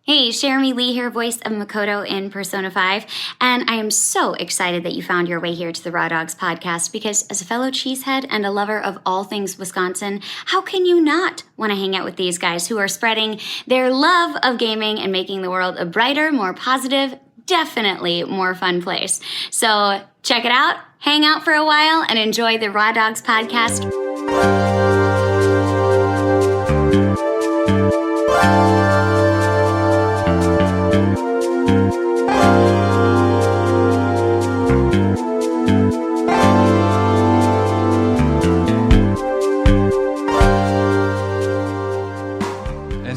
Hey, Jeremy Lee here, voice of Makoto in Persona 5, and I am so excited that you found your way here to the Raw Dogs podcast because as a fellow cheesehead and a lover of all things Wisconsin, how can you not want to hang out with these guys who are spreading their love of gaming and making the world a brighter, more positive, definitely more fun place. So check it out, hang out for a while, and enjoy the Raw Dogs podcast.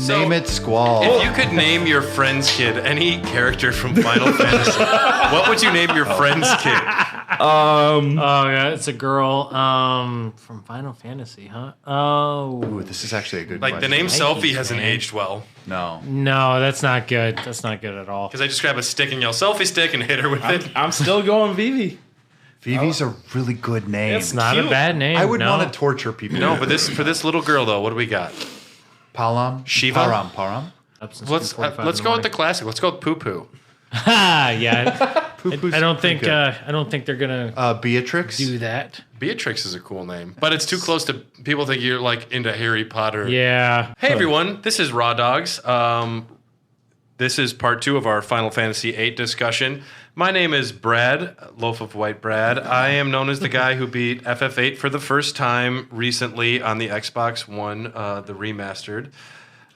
Name it Squall. If you could name your friend's kid any character from Final Fantasy, what would you name your friend's kid? Oh yeah, it's a girl from Final Fantasy, huh? Ooh, this is actually a good Like question. the name Selfie Nikes, hasn't man. aged well. No. No, that's not good. That's not good at all. Because I just grab a stick and yell Selfie stick and hit her with it. I'm still going Vivi. Vivi's a really good name. It's not cute. a bad name. I would no. want to torture people. No, but for this little girl though, what do we got? Palam? Shiva? Param? Up since Let's 2:45 in let's go with the morning. classic. Let's go with Poo Poo. Yeah. Poo-poo's I don't pretty think good. I don't think they're gonna Beatrix? do that. Beatrix is a cool name, but it's too close to people think you're like into Harry Potter. Yeah. Hey everyone, this is Raw Dogs. This is part 2 of our Final Fantasy VIII discussion. My name is Brad, Loaf of White Brad. I am known as the guy who beat FF8 for the first time recently on the Xbox One, the remastered.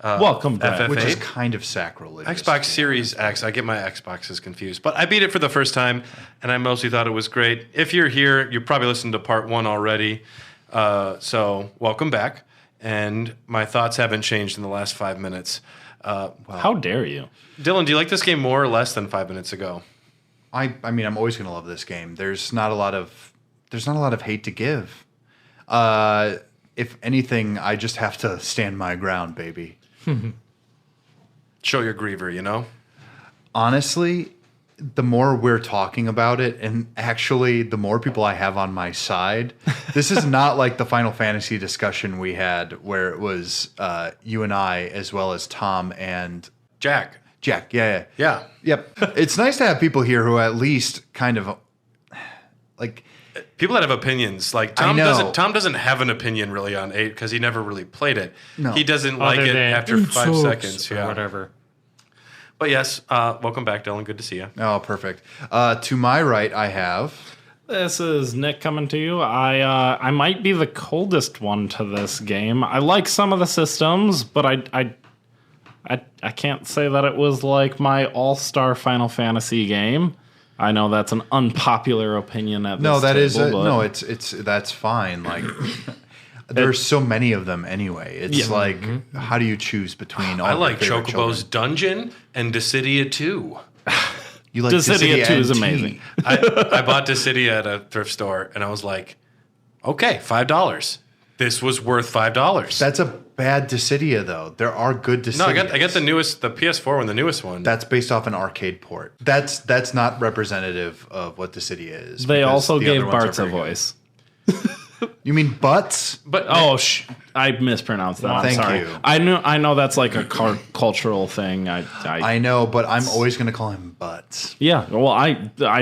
Welcome back. FF8. Which is kind of sacrilegious. Xbox Series X. I get my Xboxes confused. But I beat it for the first time, and I mostly thought it was great. If you're here, you probably listened to part 1 already. So welcome back. And my thoughts haven't changed in the last 5 minutes. How dare you? Dylan, do you like this game more or less than 5 minutes ago? I mean, I'm always going to love this game. There's not a lot of hate to give. If anything, I just have to stand my ground, baby. Show your griever, you know? Honestly, the more we're talking about it, and actually the more people I have on my side, this is not like the Final Fantasy discussion we had where it was you and I as well as Tom and Jack. Yeah. Yeah. Yep. It's nice to have people here who at least kind of like People that have opinions. Like I Tom know. doesn't have an opinion really on 8 because he never really played it. No. He doesn't like Other it than after 5 sucks seconds. or Yeah. whatever. But yes, welcome back, Dylan. Good to see you. oh, perfect. To my right, I have This is Nick coming to you. I might be the coldest one to this game. I like some of the systems, but I can't say that it was like my all-star Final Fantasy game. I know that's an unpopular opinion at this no. That is table, but no. It's that's fine. Like there's so many of them anyway. It's like how do you choose between all? I your like favorite Chocobo's children? Dungeon and Dissidia 2. You like Dissidia 2 is NT. amazing. I bought Dissidia at a thrift store, and I was like, okay, $5. This was worth $5. That's a bad Dissidia though. There are good Dissidias. No, I got the newest, the PS4 one, the newest one. That's based off an arcade port. That's not representative of what Dissidia is. They because also the gave other ones are Bart's a very good. voice. You mean butts? but I mispronounced that. I'm Thank sorry. you. I know that's like a cultural thing. I know, but I'm always going to call him butts. Yeah, well, I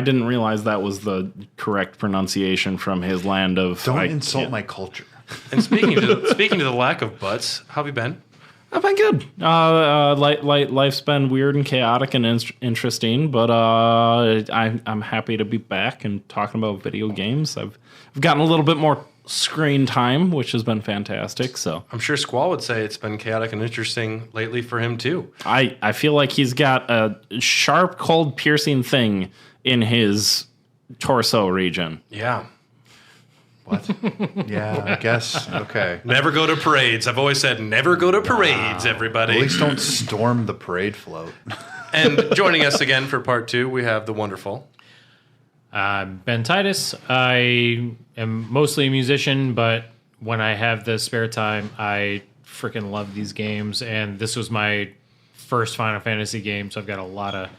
didn't realize that was the correct pronunciation from his land of. Don't insult my culture. and speaking to the lack of butts, how have you been? I've been good. Life's been weird and chaotic and interesting, but I'm happy to be back and talking about video games. I've gotten a little bit more screen time, which has been fantastic. So I'm sure Squall would say it's been chaotic and interesting lately for him too. I feel like he's got a sharp, cold, piercing thing in his torso region. Yeah. What? Yeah, I guess. Okay. Never go to parades. I've always said never go to parades, everybody. At least don't storm the parade float. And joining us again for part 2, we have the wonderful. Ben Titus. I am mostly a musician, but when I have the spare time, I freaking love these games. And this was my first Final Fantasy game, so I've got a lot of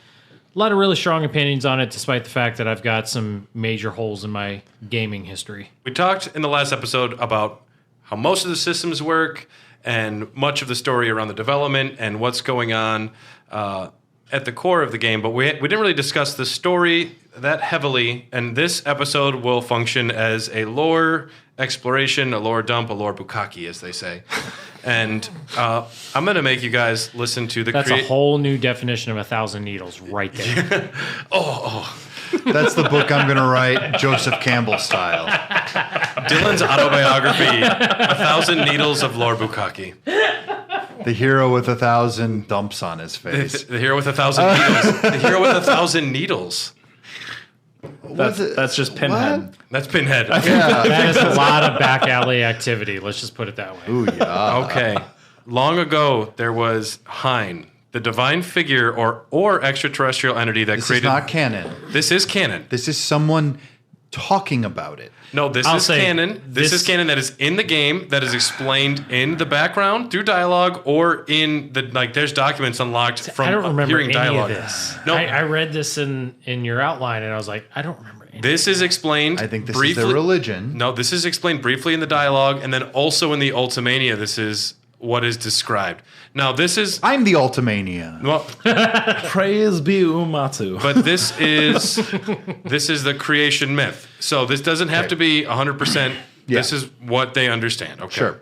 really strong opinions on it, despite the fact that I've got some major holes in my gaming history. We talked in the last episode about how most of the systems work and much of the story around the development and what's going on at the core of the game. But we didn't really discuss the story that heavily, and this episode will function as a lore exploration, a lore dump, a lore bukkake, as they say. And I'm going to make you guys listen to the... That's a whole new definition of 1,000 needles right there. That's the book I'm going to write, Joseph Campbell style. Dylan's autobiography, 1,000 Needles of Lore Bukkake. The hero with 1,000 dumps on his face. The hero with 1,000 needles. The hero with 1,000 needles. That's just Pinhead. That's Pinhead. Yeah. That is a lot of back alley activity. Let's just put it that way. Ooh, yeah. Okay. Long ago, there was Hein, the divine figure or extraterrestrial entity that This created... is not canon. This is canon. This is someone talking about it. No, this I'll is say canon. This is canon that is in the game, that is explained in the background through dialogue, or in the there's documents unlocked from I don't remember hearing any dialogue. of this. No, I read this in your outline, and I was like, I don't remember any. this is explained. I think this briefly. is their religion. No, this is explained briefly in the dialogue, and then also in the Ultimania. This is what is described. Now, this is I'm the Ultimania. well, Praise be Umatu. but this is the creation myth. So this doesn't have to be 100%. Yeah. This is what they understand. Okay. Sure.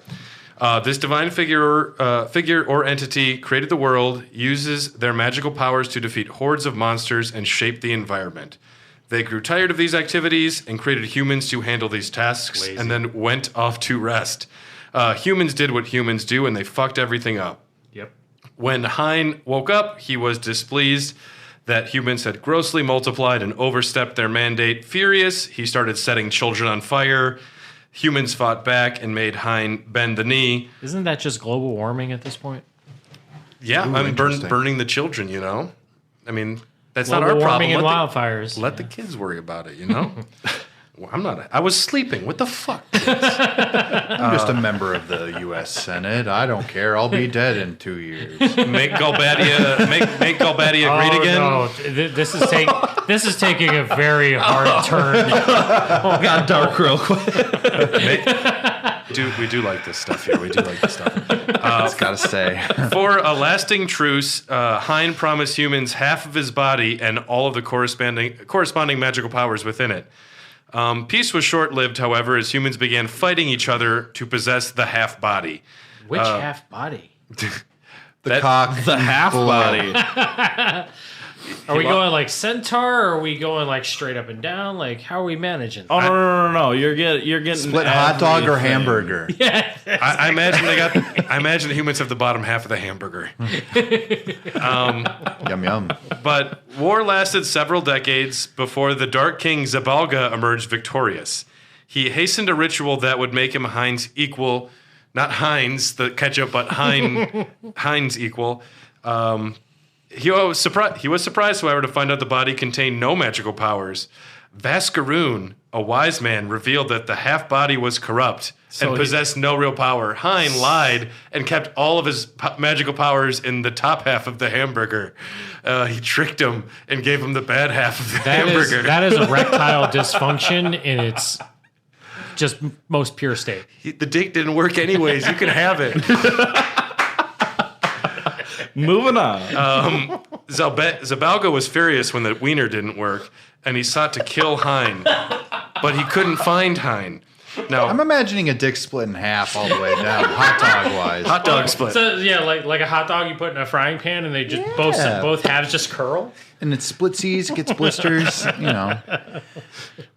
This divine figure or entity created the world, uses their magical powers to defeat hordes of monsters and shape the environment. They grew tired of these activities and created humans to handle these tasks, and then went off to rest. Humans did what humans do, and they fucked everything up. Yep. When Hein woke up, he was displeased that humans had grossly multiplied and overstepped their mandate. Furious, he started setting children on fire. Humans fought back and made Hein bend the knee. Isn't that just global warming at this point? Yeah, I'm interesting. burning the children, you know? I mean, that's Global not our warming problem. and wildfires. Let the kids worry about it, you know? Well, I was sleeping. What the fuck? I'm just a member of the U.S. Senate. I don't care. I'll be dead in 2 years. Make Galbadia great again? No. This is taking a very hard turn. Got dark real quick. We do like this stuff here. We do like this stuff. It's got to stay. For a lasting truce, Hein promised humans half of his body and all of the corresponding magical powers within it. Peace was short-lived, however, as humans began fighting each other to possess the half body. Which half body? The cock. The half body. Are we going like centaur, or are we going like straight up and down? Like, how are we managing? Oh no! You're getting Split hot dog or everything. hamburger. I imagine the humans have the bottom half of the hamburger. Yum, yum. But war lasted several decades before the Dark King Zabalga emerged victorious. He hastened a ritual that would make him Hein's equal, not Heinz, the ketchup, but Hein's equal. He was surprised, however, to find out the body contained no magical powers. Vascaroon, a wise man, revealed that the half body was corrupt and possessed no real power. Hein lied and kept all of his magical powers in the top half of the hamburger. He tricked him and gave him the bad half of the hamburger. That is erectile dysfunction in its just most pure state. The dick didn't work anyways. You can have it. Moving on. Zabalga was furious when the wiener didn't work, and he sought to kill Hein, but he couldn't find Hein. Now, I'm imagining a dick split in half all the way down, hot dog wise. hot dog split. So yeah, like a hot dog you put in a frying pan, and they just both halves just curl. And it splitsies, gets blisters, you know.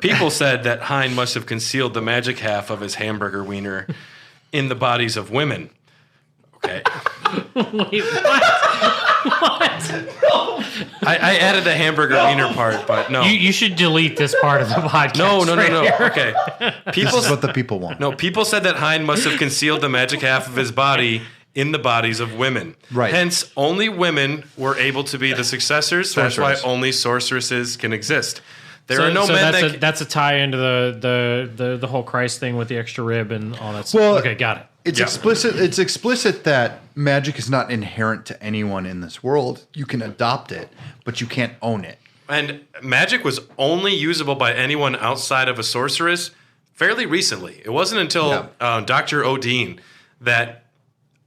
People said that Hein must have concealed the magic half of his hamburger wiener in the bodies of women. Okay. Wait, what? I added the hamburger wiener part, but no. You should delete this part of the podcast. No. here. Okay. This is what the people want. No, people said that Hein must have concealed the magic half of his body in the bodies of women. Right. Hence, only women were able to be the successors. So that's why Sorceress. only sorceresses can exist. There are no so men that's a tie into the whole Christ thing with the extra rib and all that stuff. Well, Okay, got it. It's explicit. It's explicit that magic is not inherent to anyone in this world. You can adopt it, but you can't own it. And magic was only usable by anyone outside of a sorceress fairly recently. It wasn't until Dr. Odin that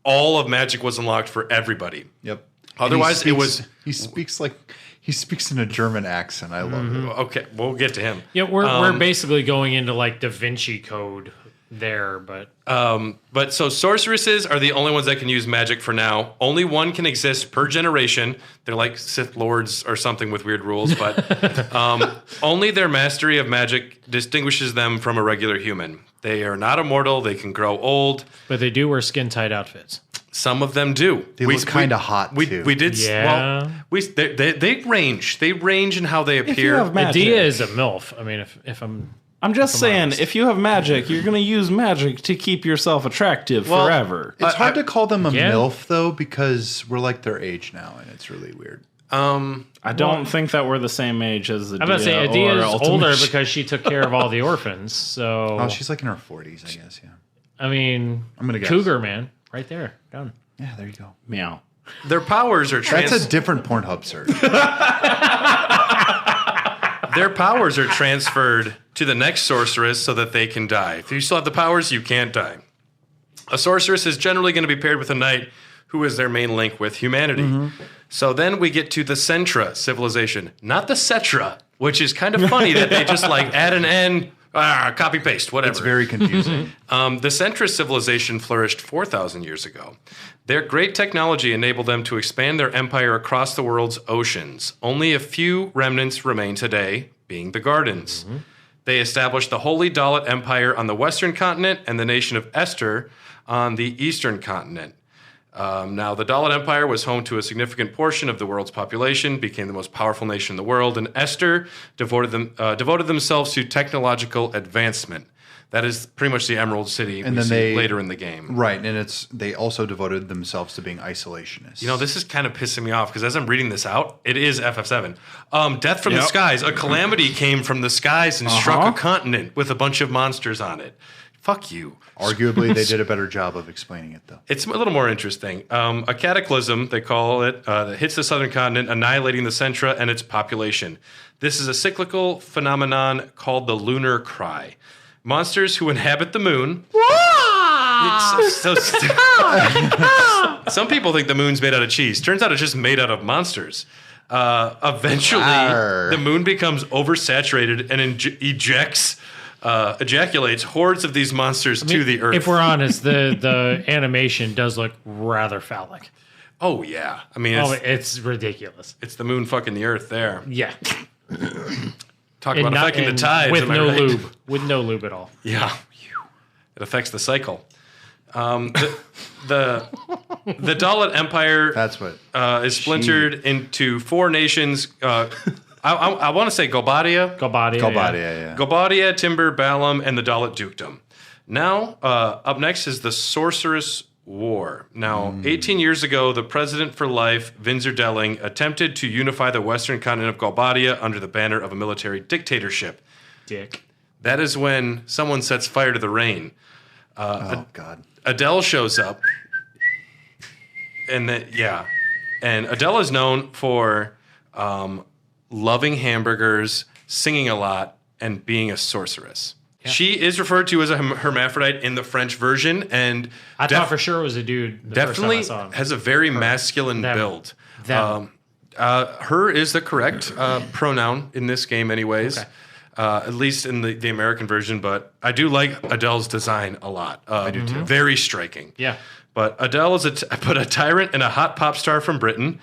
all of magic was unlocked for everybody. Yep. Otherwise, he speaks in a German accent. I love it. Okay, we'll get to him. Yeah, we're basically going into like Da Vinci Code there, but So sorceresses are the only ones that can use magic for now. Only one can exist per generation. They're like Sith Lords or something with weird rules, but only their mastery of magic distinguishes them from a regular human. They are not immortal. They can grow old. but they do wear skin tight outfits. Some of them do. They look kind of hot, too. We did. Yeah. Well, they range. They range in how they appear. If you have magic, Medea is a MILF. I mean, if I'm just saying, honest. if you have magic, you're going to use magic to keep yourself attractive forever. It's hard to call them a Yeah. MILF, though, because we're like their age now, and it's really weird. I don't think that we're the same age as Adia. I'm about to say Adia or is Ultimate older Sh- because she took care of all the orphans. So Oh, she's like in her 40s, I guess, yeah. I mean, I'm gonna guess. Cougar man, right there, done. Yeah, there you go. Meow. Their powers are That's a different Pornhub search. Their powers are transferred to the next sorceress so that they can die. If you still have the powers, you can't die. A sorceress is generally going to be paired with a knight who is their main link with humanity. So then we get to the Sentra civilization, not the Cetra, which is kind of funny that they just like add an N, copy paste, whatever. It's very confusing. The Sentra civilization flourished 4,000 years ago. Their great technology enabled them to expand their empire across the world's oceans. Only a few remnants remain today, being the Gardens. They established the Holy Dalit Empire on the western continent and the nation of Esther on the eastern continent. Now, the Dalit Empire was home to a significant portion of the world's population, became the most powerful nation in the world, and Esther devoted themselves to technological advancement. That is pretty much the Emerald City And we then see later in the game. Right, and they also devoted themselves to being isolationists. You know, this is kind of pissing me off because as I'm reading this out, it is FF7. Death from the Yep. skies. A calamity came from the skies and struck a continent with a bunch of monsters on it. Fuck you. Arguably, they did a better job of explaining it, though. It's a little more interesting. A cataclysm, they call it, that hits the southern continent, annihilating the Sentra and its population. This is a cyclical phenomenon called the lunar cry. Monsters who inhabit the moon. Some people think the moon's made out of cheese. Turns out it's just made out of monsters. Eventually, the moon becomes oversaturated and ejaculates hordes of these monsters to the earth. If we're honest, the animation does look rather phallic. Oh, yeah. I mean, It's ridiculous. it's the moon fucking the earth there. Yeah, Talk about affecting the tides. with am I no right? lube, with no lube at all. Yeah. It affects the cycle. The Dalit Empire That's what. is splintered into 4 nations. I want to say Gobadia. Gobadia, yeah. Gobadia, Timber, Balam, and the Dalit Dukedom. Now, up next is the Sorceress War. Now, 18 years ago, the President for Life, Vinzer Delling, attempted to unify the western continent of Gobadia under the banner of a military dictatorship. Dick. That is when someone sets fire to the rain. Oh, God. Adele shows up. And Adele is known for loving hamburgers, singing a lot, and being a sorceress. Yeah. She is referred to as a hermaphrodite in the French version, and I thought for sure it was a dude. definitely first time I saw him. has a very masculine build. Her is the correct pronoun in this game, anyways. Okay. At least in the American version, but I do like Adele's design a lot. I do too. Very striking. Yeah. But Adele is a tyrant and a hot pop star from Britain.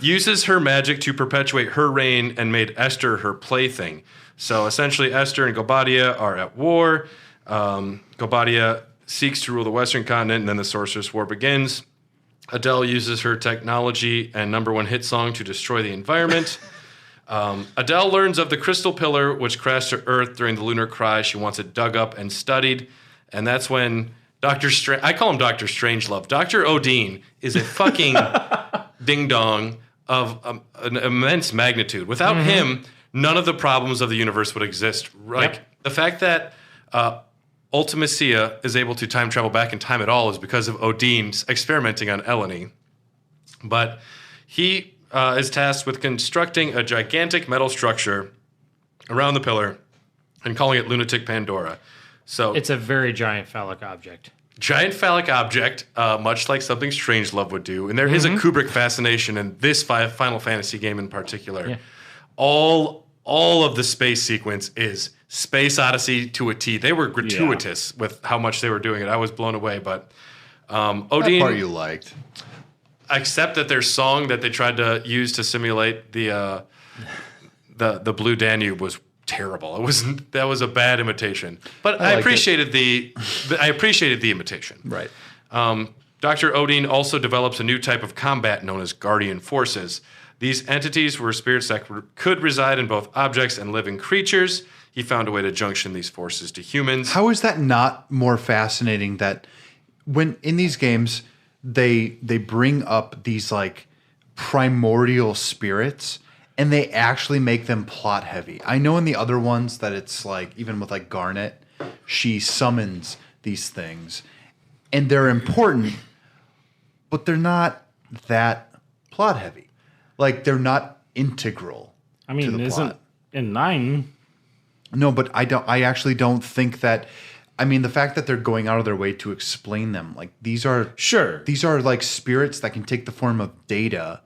Uses her magic to perpetuate her reign and made Esther her plaything. So essentially, Esther and Gobadia are at war. Gobadia seeks to rule the Western continent, and then the Sorceress War begins. Adele uses her technology and #1 hit song to destroy the environment. Adele learns of the crystal pillar, which crashed to Earth during the lunar cry. She wants it dug up and studied. And that's when I call him Dr. Strangelove. Dr. Odin is a fucking ding-dong of an immense magnitude. Without him, none of the problems of the universe would exist. Like, the fact that Ultimacia is able to time travel back in time at all is because of Odin's experimenting on Eleni. But he is tasked with constructing a gigantic metal structure around the pillar and calling it Lunatic Pandora. So It's a very giant phallic object. giant phallic object, much like something Strangelove would do. And there is a Kubrick fascination in this Final Fantasy game in particular. Yeah. All of the space sequence is Space Odyssey to a T. They were gratuitous with how much they were doing it. I was blown away, but That Odin, part you liked. except that their song that they tried to use to simulate the Blue Danube was terrible. That was a bad imitation. But I appreciated the imitation. Right. Dr. Odin also develops a new type of combat known as Guardian Forces. These entities were spirits that could reside in both objects and living creatures. He found a way to junction these forces to humans. How is that not more fascinating that when in these games they bring up these like primordial spirits and they actually make them plot heavy? I know in the other ones that it's like even with like Garnet, she summons these things and they're important, but they're not that plot heavy. Like they're not integral. I mean, to the isn't plot. in 9? No, but I actually don't think that. I mean, the fact that they're going out of their way to explain them, like these are like spirits that can take the form of data.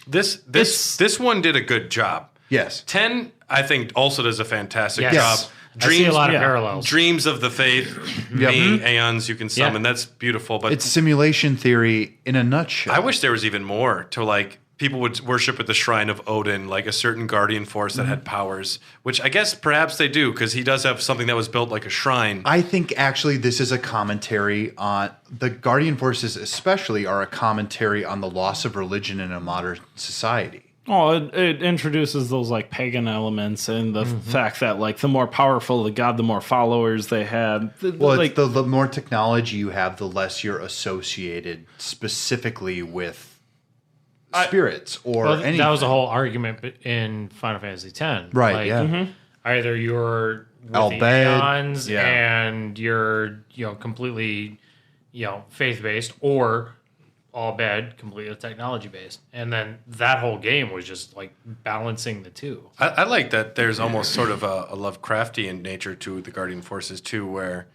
This one did a good job. Yes. 10, I think, also does a fantastic Yes. job. I see a lot of parallels. Dreams of the faith, being aeons you can summon. That's beautiful. But It's simulation theory in a nutshell. I wish there was even more to like people would worship at the shrine of Odin, like a certain guardian force that had powers, which I guess perhaps they do because he does have something that was built like a shrine. I think actually this is a commentary on the guardian forces, especially are a commentary on the loss of religion in a modern society. Oh, it introduces those like pagan elements and the fact that like the more powerful the god, the more followers they had. Well, like it's the more technology you have, the less you're associated specifically with spirits or anything. That was the whole argument in Final Fantasy X. Right, Like, either you're with the Al-Bhed, Aeons and you're completely faith based, or Al-Bhed completely technology based, and then that whole game was just like balancing the two. I like that there's almost sort of a Lovecraftian nature to the guardian forces too, where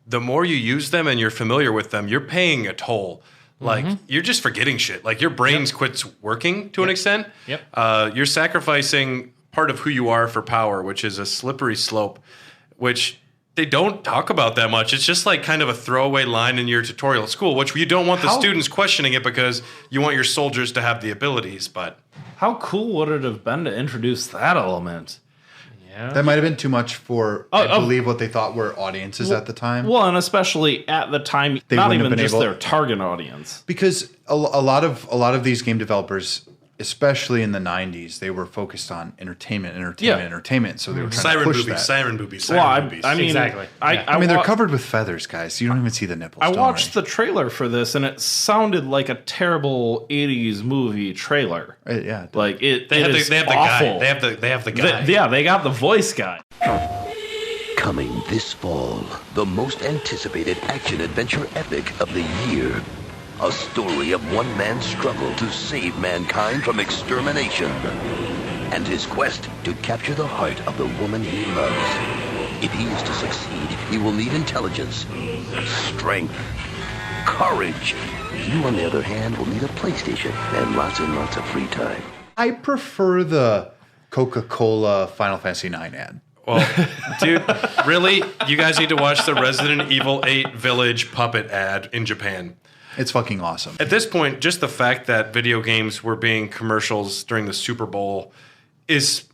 the more you use them and you're familiar with them, you're paying a toll. Like you're just forgetting shit. Like your brains quits working to an extent. Yep. You're sacrificing part of who you are for power, which is a slippery slope, which they don't talk about that much. It's just like kind of a throwaway line in your tutorial at school, which you don't want the students questioning it because you want your soldiers to have the abilities. But how cool would it have been to introduce that element? Yeah. That might have been too much for, I believe, what they thought were audiences at the time. Well, and especially at the time, They not wouldn't have even been just able- their target audience. Because a lot of these game developers, especially in the 90s, they were focused on entertainment. So they were trying siren to push boobies, that. siren boobies, Well, siren boobies. I mean, Exactly. I mean, they're covered with feathers, guys. You don't even see the nipples. I don't watched worry. the trailer for this, and it sounded like a terrible '80s movie trailer. Yeah. Like it, they have is the awful. guy. They have the guy. They got the voice guy. Coming this fall, the most anticipated action-adventure epic of the year. A story of one man's struggle to save mankind from extermination. And his quest to capture the heart of the woman he loves. If he is to succeed, he will need intelligence, strength, courage. You, on the other hand, will need a PlayStation and lots of free time. I prefer the Coca-Cola Final Fantasy IX ad. Well, dude, really? You guys need to watch the Resident Evil 8 Village puppet ad in Japan. It's fucking awesome. At this point, just the fact that video games were being commercials during the Super Bowl is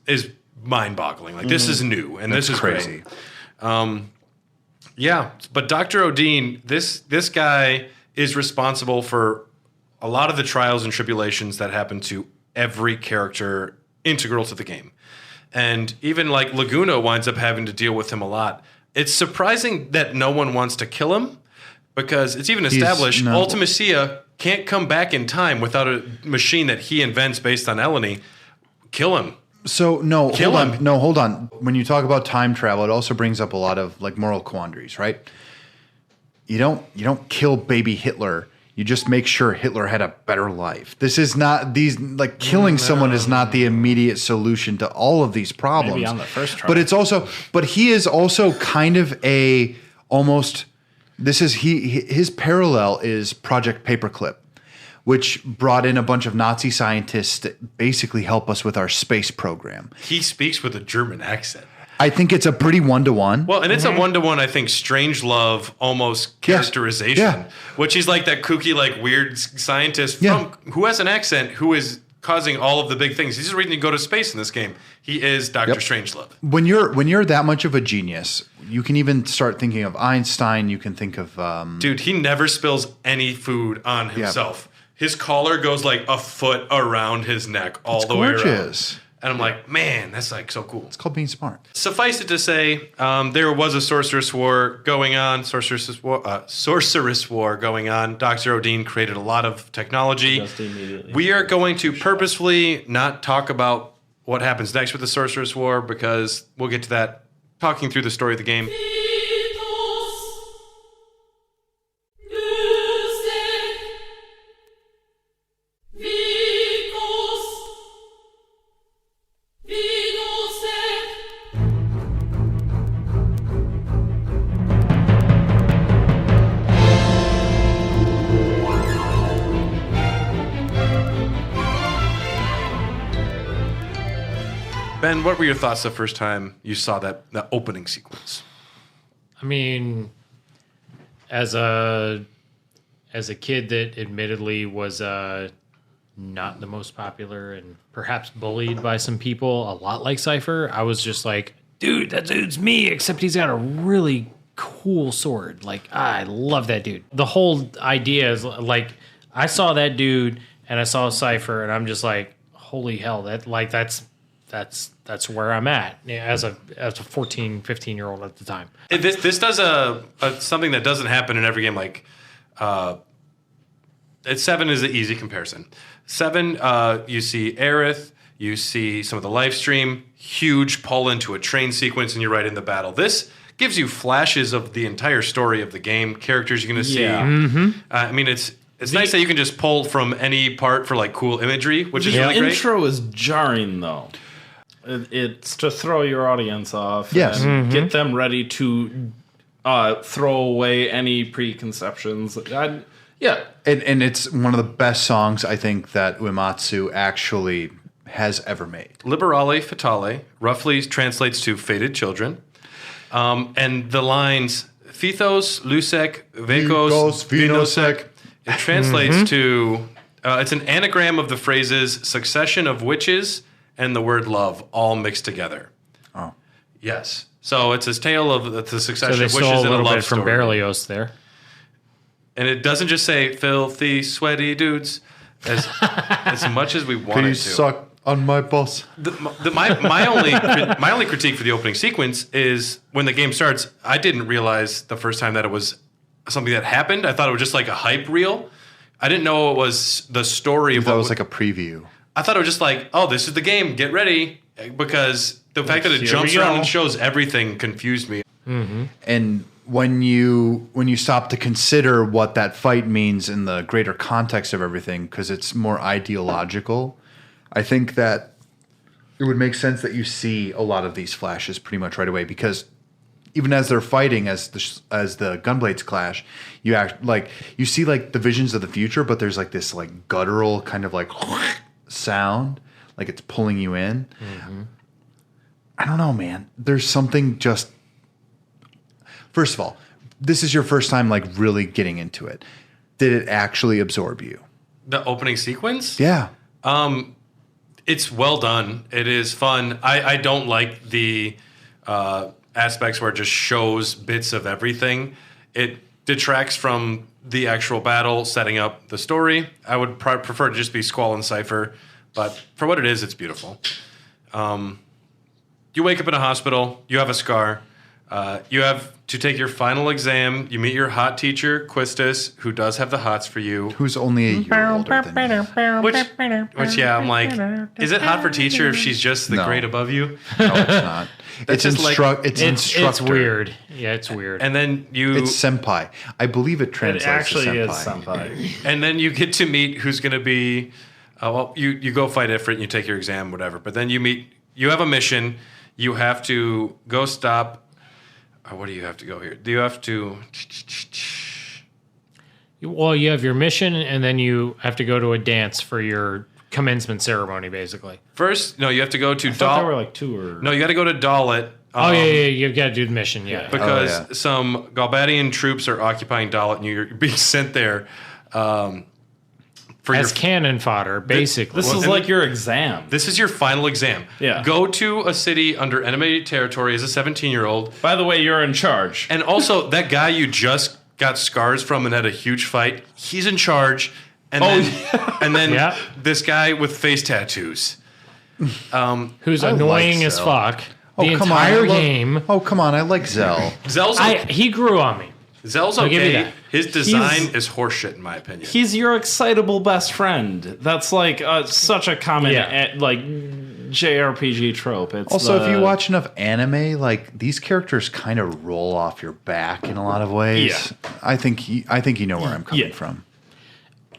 mind-boggling. Like, this is new, and this is crazy. Great. Yeah, but Dr. Odin, this guy is responsible for a lot of the trials and tribulations that happen to every character integral to the game. And even like Laguna winds up having to deal with him a lot. It's surprising that no one wants to kill him because it's even established Ultimacia can't come back in time without a machine that he invents based on Eleni. Kill him. So no, Kill hold him. on. No, hold on. When you talk about time travel, it also brings up a lot of like moral quandaries, right? You don't kill baby Hitler. You just make sure Hitler had a better life. This is not killing someone is not the immediate solution to all of these problems. Maybe on the first try. But he is also kind of a almost This is his parallel is Project Paperclip, which brought in a bunch of Nazi scientists to basically help us with our space program. He speaks with a German accent. I think it's a pretty one-to-one. Well, and it's a one-to-one, I think, Strangelove almost characterization, Yeah. which he's like that kooky, like weird scientist who has an accent, who is causing all of the big things. He's the reason you go to space in this game. He is Dr. Strangelove. When you're that much of a genius, you can even start thinking of Einstein. You can think of Dude, he never spills any food on himself. His collar goes like a foot around his neck all the way around. gorgeous. And I'm like, man, that's like so cool. It's called being smart. Suffice it to say, there was a sorceress war going on. Sorceress war going on. Dr. Odin created a lot of technology. Just immediately. We are going to purposefully not talk about what happens next with the sorceress war because we'll get to that talking through the story of the game. Ben, what were your thoughts the first time you saw that opening sequence? I mean, as a kid that admittedly was not the most popular and perhaps bullied by some people, a lot like Cypher, I was just like, dude, that dude's me, except he's got a really cool sword. Like, I love that dude. The whole idea is like, I saw that dude and I saw Cypher and I'm just like, holy hell, that's where I'm at as a 14, 15-year-old at the time. This does something that doesn't happen in every game. Like, 7 is an easy comparison. 7, you see Aerith, you see some of the live stream, huge pull into a train sequence, and you're right in the battle. This gives you flashes of the entire story of the game, characters you're going to see. Yeah. Mm-hmm. I mean, it's nice that you can just pull from any part for like cool imagery, which is really The great. intro is jarring, though. It's to throw your audience off. Yes. And get them ready to throw away any preconceptions. Yeah. And it's one of the best songs I think that Uematsu actually has ever made. Liberale Fatale roughly translates to fated children. And the lines Phthos, Lusek, Vekos, Vinosek. It translates to, it's an anagram of the phrases succession of witches and the word love all mixed together. Oh. Yes. So it's this tale of the So succession they of stole witches a and a little love bit from story. Berlioz there. And it doesn't just say filthy, sweaty dudes as much as we want it to. suck on my boss? My only critique for the opening sequence is when the game starts, I didn't realize the first time that it was something that happened. I thought it was just like a hype reel. I didn't know it was the story of That what was like a preview. I thought it was just like, oh, this is the game. Get ready. Because the fact that it Here jumps we around go. and shows everything confused me. And when you stop to consider what that fight means in the greater context of everything, because it's more ideological, I think that it would make sense that you see a lot of these flashes pretty much right away. Because even as they're fighting, as the gunblades clash, you see like the visions of the future, but there's like this like guttural kind of like sound, like it's pulling you in. I don't know, man. There's something just. First of all, this is your first time like really getting into it. Did it actually absorb you? The opening sequence? Yeah. It's well done. It is fun. I don't like the aspects where it just shows bits of everything. It detracts from the actual battle, setting up the story. I would prefer to just be Squall and Cypher, but for what it is, it's beautiful. You wake up in a hospital. You have a scar. You have to take your final exam. You meet your hot teacher, Quistis, who does have the hots for you. Who's only a year older than you. Which, yeah, I'm like, is it hot for teacher if she's just the No. grade above you? No, it's not. It's just like- it's instructor. It's weird. Yeah, it's weird. And then It's senpai. I believe it It translates actually to is senpai. senpai. and then you get to meet who's going to be, you go fight Ifrit and you take your exam, whatever. But then you have a mission. You have to go stop what do you have to go here? Do you have to? Well, you have your mission, and then you have to go to a dance for your commencement ceremony, basically. First, no, you have to go to I thought there were like 2 or... No, you got to go to Dalit. Yeah, you've got to do the mission, yeah. Because some Galbadian troops are occupying Dalit, and you're being sent there for as cannon fodder, basically. This is like your exam. This is your final exam. Yeah. Go to a city under enemy territory as a 17-year-old. By the way, you're in charge. And also, that guy you just got scars from and had a huge fight, he's in charge. And then this guy with face tattoos. Who's annoying as fuck. The entire game. Oh, come on. I like Zell. He grew on me. Zell's I'll give you okay. that. His design is horseshit, in my opinion. He's your excitable best friend. That's like such a common like JRPG trope. It's also, if you watch enough anime, like these characters kind of roll off your back in a lot of ways. Yeah. I think you know where I'm coming from.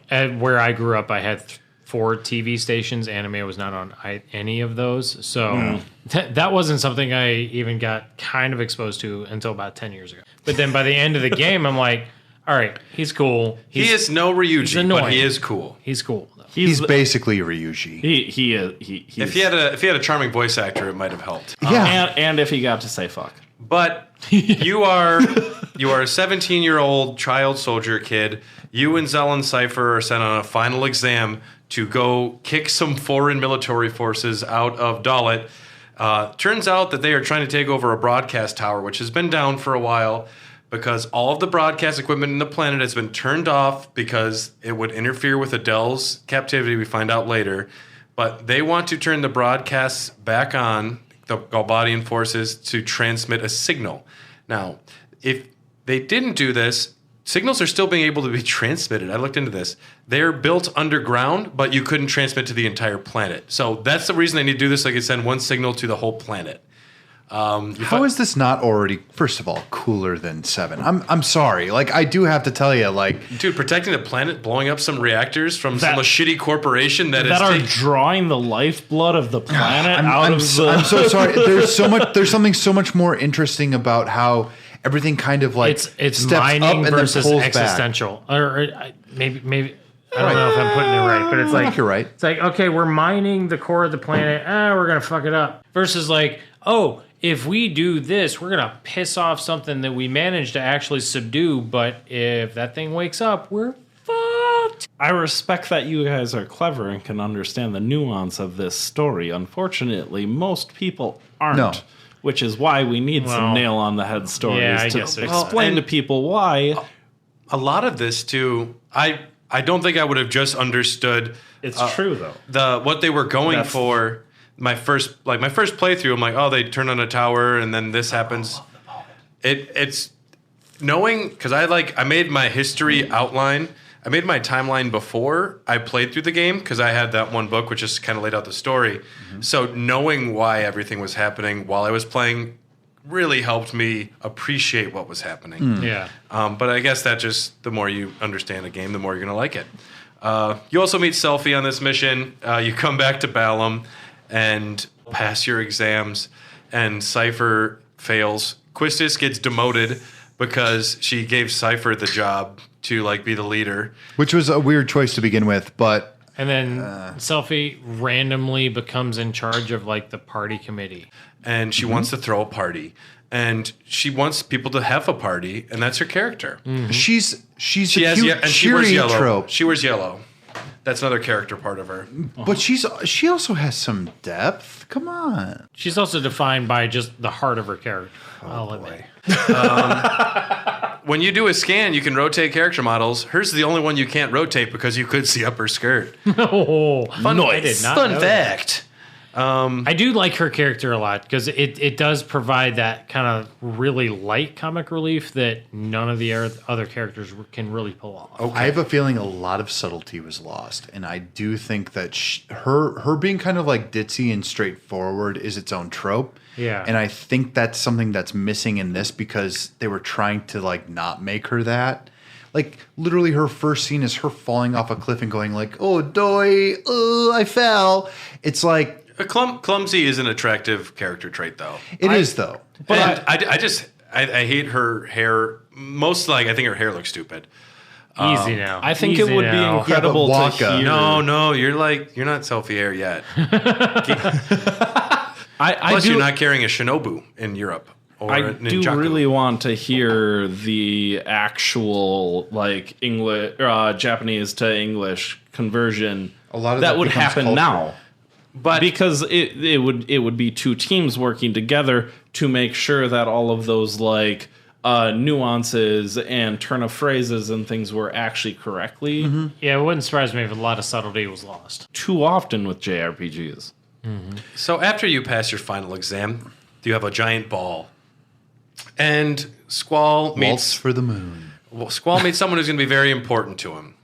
Where I grew up, I had 4 TV stations. Anime was not on any of those. So that wasn't something I even got kind of exposed to until about 10 years ago. But then by the end of the game, I'm like, all right, he's cool. He is no Ryuji, but he is cool. He's cool. He's basically Ryuji. If he had a charming voice actor, it might have helped. Yeah. And if he got to say fuck. But you are a 17-year-old child soldier kid. You and Zell and Cypher are sent on a final exam to go kick some foreign military forces out of Dalit. Turns out that they are trying to take over a broadcast tower, which has been down for a while because all of the broadcast equipment in the planet has been turned off because it would interfere with Adele's captivity, we find out later. But they want to turn the broadcasts back on, the Galbadian forces, to transmit a signal. Now, if they didn't do this, signals are still being able to be transmitted. I looked into this. They're built underground, but you couldn't transmit to the entire planet. So that's the reason they need to do this. They can send one signal to the whole planet. How is this not already, first of all, cooler than 7? I'm sorry. Like, I do have to tell you, like... Dude, protecting the planet, blowing up some reactors from some shitty corporation that are drawing the lifeblood of the planet I'm so sorry. There's something so much more interesting about how everything kind of like it's steps mining up and versus then pulls existential. Or maybe I don't know if I'm putting it right, but it's like you're right. It's like, okay, we're mining the core of the planet. We're gonna fuck it up. Versus like, oh, if we do this, we're gonna piss off something that we managed to actually subdue. But if that thing wakes up, we're fucked. I respect that you guys are clever and can understand the nuance of this story. Unfortunately, most people aren't. No. Which is why we need some nail-on-the-head stories to explain to people why. A lot of this, too, I don't think I would have just understood. It's true, though. What they were going for. My first playthrough, I'm like, oh, they turn on a tower and then this happens. It's knowing, because I made my history outline. I made my timeline before I played through the game because I had that one book which just kind of laid out the story. Mm-hmm. So knowing why everything was happening while I was playing really helped me appreciate what was happening. Yeah. But I guess that just, the more you understand a game, the more you're going to like it. You also meet Selphie on this mission. You come back to Balam and pass your exams, and Cypher fails. Quistis gets demoted because she gave Cypher the job to like be the leader, which was a weird choice to begin with. But and then Selphie randomly becomes in charge of like the party committee, and she wants to throw a party, and she wants people to have a party, and that's her character. Mm-hmm. She's she a has cute and she wears yellow. trope. She wears yellow. That's another character part of her. But she also has some depth. Come on. She's also defined by just the heart of her character. I'll admit. When you do a scan, you can rotate character models. Hers is the only one you can't rotate because you could see up her skirt. Oh, Fun, I did not fun know fact. I do like her character a lot because it does provide that kind of really light comic relief that none of the other characters can really pull off. Okay. I have a feeling a lot of subtlety was lost, and I do think that her being kind of like ditzy and straightforward is its own trope. Yeah, and I think that's something that's missing in this because they were trying to like not make her that. Like literally, her first scene is her falling off a cliff and going like, "Oh, doy, I fell." It's like clumsy is an attractive character trait, though. It is, though. But I just I hate her hair. I think her hair looks stupid. Easy now. I think Easy it would now. be incredible to Waka. hear. No, you're not selfie hair yet. Plus, you're not carrying a shinobu in Europe. Or I a do ninjaku. really want to hear the actual like English, Japanese to English conversion. A lot of that that would becomes happen culture. now, But because it would be two teams working together to make sure that all of those like nuances and turn of phrases and things were actually correctly. Yeah, it wouldn't surprise me if a lot of subtlety was lost. Too often with JRPGs. So after you pass your final exam, you have a giant ball. And Squall Waltz meets for the moon. Squall meets someone who's going to be very important to him.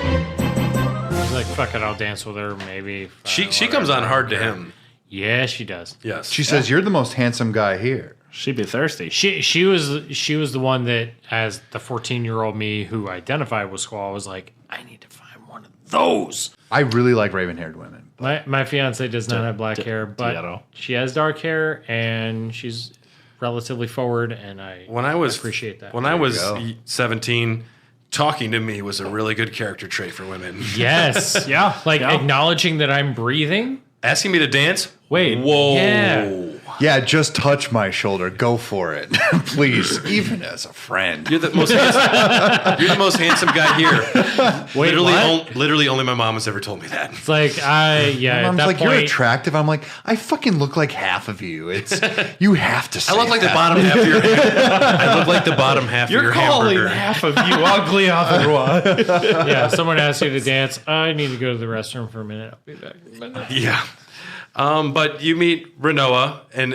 He's like, fuck it, I'll dance with her, maybe. She comes on hard to him. Yeah, she does. Yes. She says, "You're the most handsome guy here." She'd be thirsty. She was the one that, as the 14-year-old me who identified with Squall, was like, I need to find one of those. I really like raven-haired women. My fiance does not have black hair, but Ditto. she has dark hair and she's relatively forward, and I appreciate that. When I was go. 17, talking to me was a really good character trait for women. Yes, Yeah, like yeah. acknowledging that I'm breathing. Asking me to dance? Wait. Whoa. Yeah. Yeah, just touch my shoulder. Go for it, please. Even as a friend. You're the most handsome guy here. Wait, what? Literally only my mom has ever told me that. It's like at Mom's that like, point, "You're attractive." I'm like, "I fucking look like half of you. It's you have to." Say I look like the that. bottom half of your I look like the bottom half of You're your calling hamburger. half of you ugly otherwise. yeah, someone asks you to dance. I need to go to the restroom for a minute. I'll be back in a minute. Yeah. But you meet Renoa, and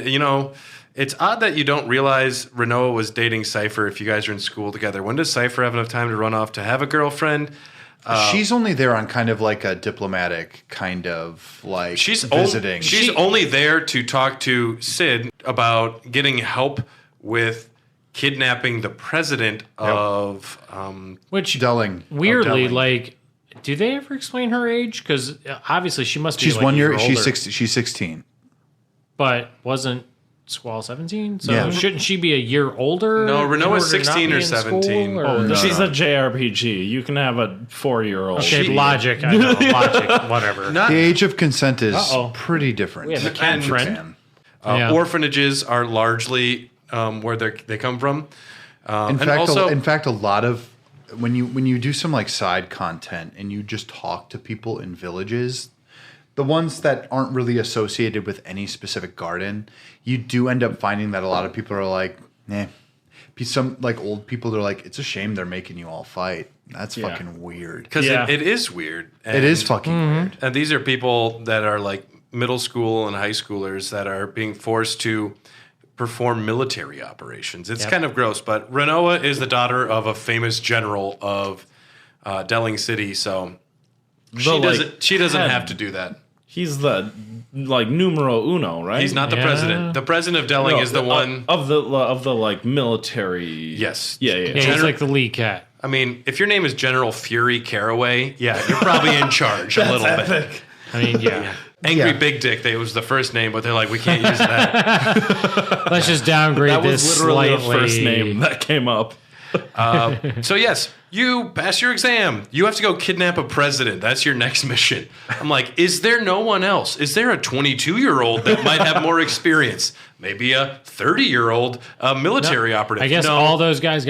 it's odd that you don't realize Renoa was dating Cypher if you guys are in school together. When does Cypher have enough time to run off to have a girlfriend? She's only there on kind of like a diplomatic kind of like She's visiting. She's only there to talk to Sid about getting help with kidnapping the president of. Which Delling. weirdly, Delling. like, do they ever explain her age? Because obviously she must be. She's like 1 a year. older, She's 16. but wasn't Squall 17? So Yeah. shouldn't she be a year older? No, in Renoa's order to not 16 be or in school, 17. or- Oh, no. She's a JRPG. You can have a 4-year-old. Okay, logic. I know, logic. Whatever. Not The age of consent is Uh-oh. pretty different. We have a cat And- friend. Yeah. orphanages are largely where they come from. In And fact, also, in fact, a lot of when you do some like side content and you just talk to people in villages, the ones that aren't really associated with any specific garden, you do end up finding that a lot of people are like, "Nah." Some like old people, they're like, "It's a shame they're making you all fight. That's Yeah. fucking weird." because Yeah. it is weird. It is fucking weird. And these are people that are like middle school and high schoolers that are being forced to perform military operations. It's kind of gross, but Renoa is the daughter of a famous general of Delling City, so she doesn't head. have to do that. He's the like numero uno, right? He's not the Yeah. president. The president of Delling No, is the one. of the like military. Yes. Yeah. Yeah, he's like the lead cat. I mean, if your name is General Fury Caraway, yeah, you're probably in charge a little bit. I mean, yeah. Angry Yeah. Big Dick, they was the first name, but they're like, we can't use that. Let's just downgrade That this was literally slightly. the first name that came up. So yes, you pass your exam. You have to go kidnap a president. That's your next mission. I'm like, is there no one else? Is there a 22-year-old that might have more experience? Maybe a 30-year-old military operative. I guess No. all those guys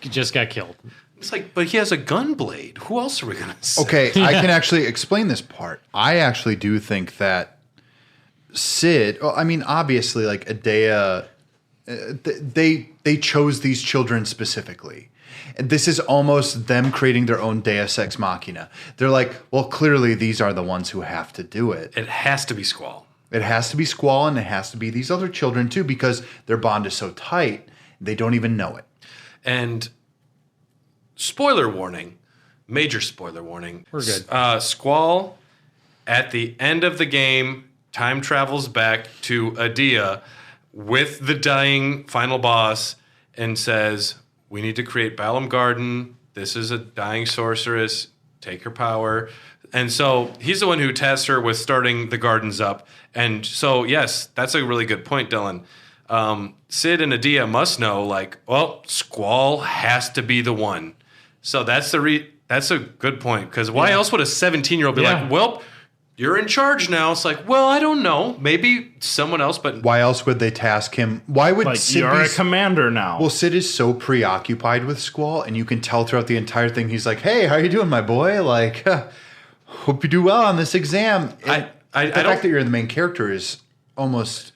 just got killed. It's like, but he has a gun blade. Who else are we gonna say? Okay, I can actually explain this part. I actually do think that Sid. Well, I mean, obviously, like Adea, they chose these children specifically. And this is almost them creating their own Deus Ex Machina. They're like, well, clearly these are the ones who have to do it. It has to be Squall. It has to be Squall, and it has to be these other children too, because their bond is so tight they don't even know it. And spoiler warning, major spoiler warning. We're good. Squall, at the end of the game, time travels back to Adia with the dying final boss and says, we need to create Balam Garden. This is a dying sorceress. Take her power. And so he's the one who tasks her with starting the gardens up. And so, yes, that's a really good point, Dylan. Sid and Adia must know, like, well, Squall has to be the one. So that's that's a good point. Because why else would a 17-year-old be like, well, you're in charge now? It's like, well, I don't know. Maybe someone else, but Why else would they task him? Why would Like, Sid you're be a commander now. Well, Sid is so preoccupied with Squall, and you can tell throughout the entire thing. He's like, "Hey, how you doing, my boy? Like, hope you do well on this exam." And the fact that you're the main character is almost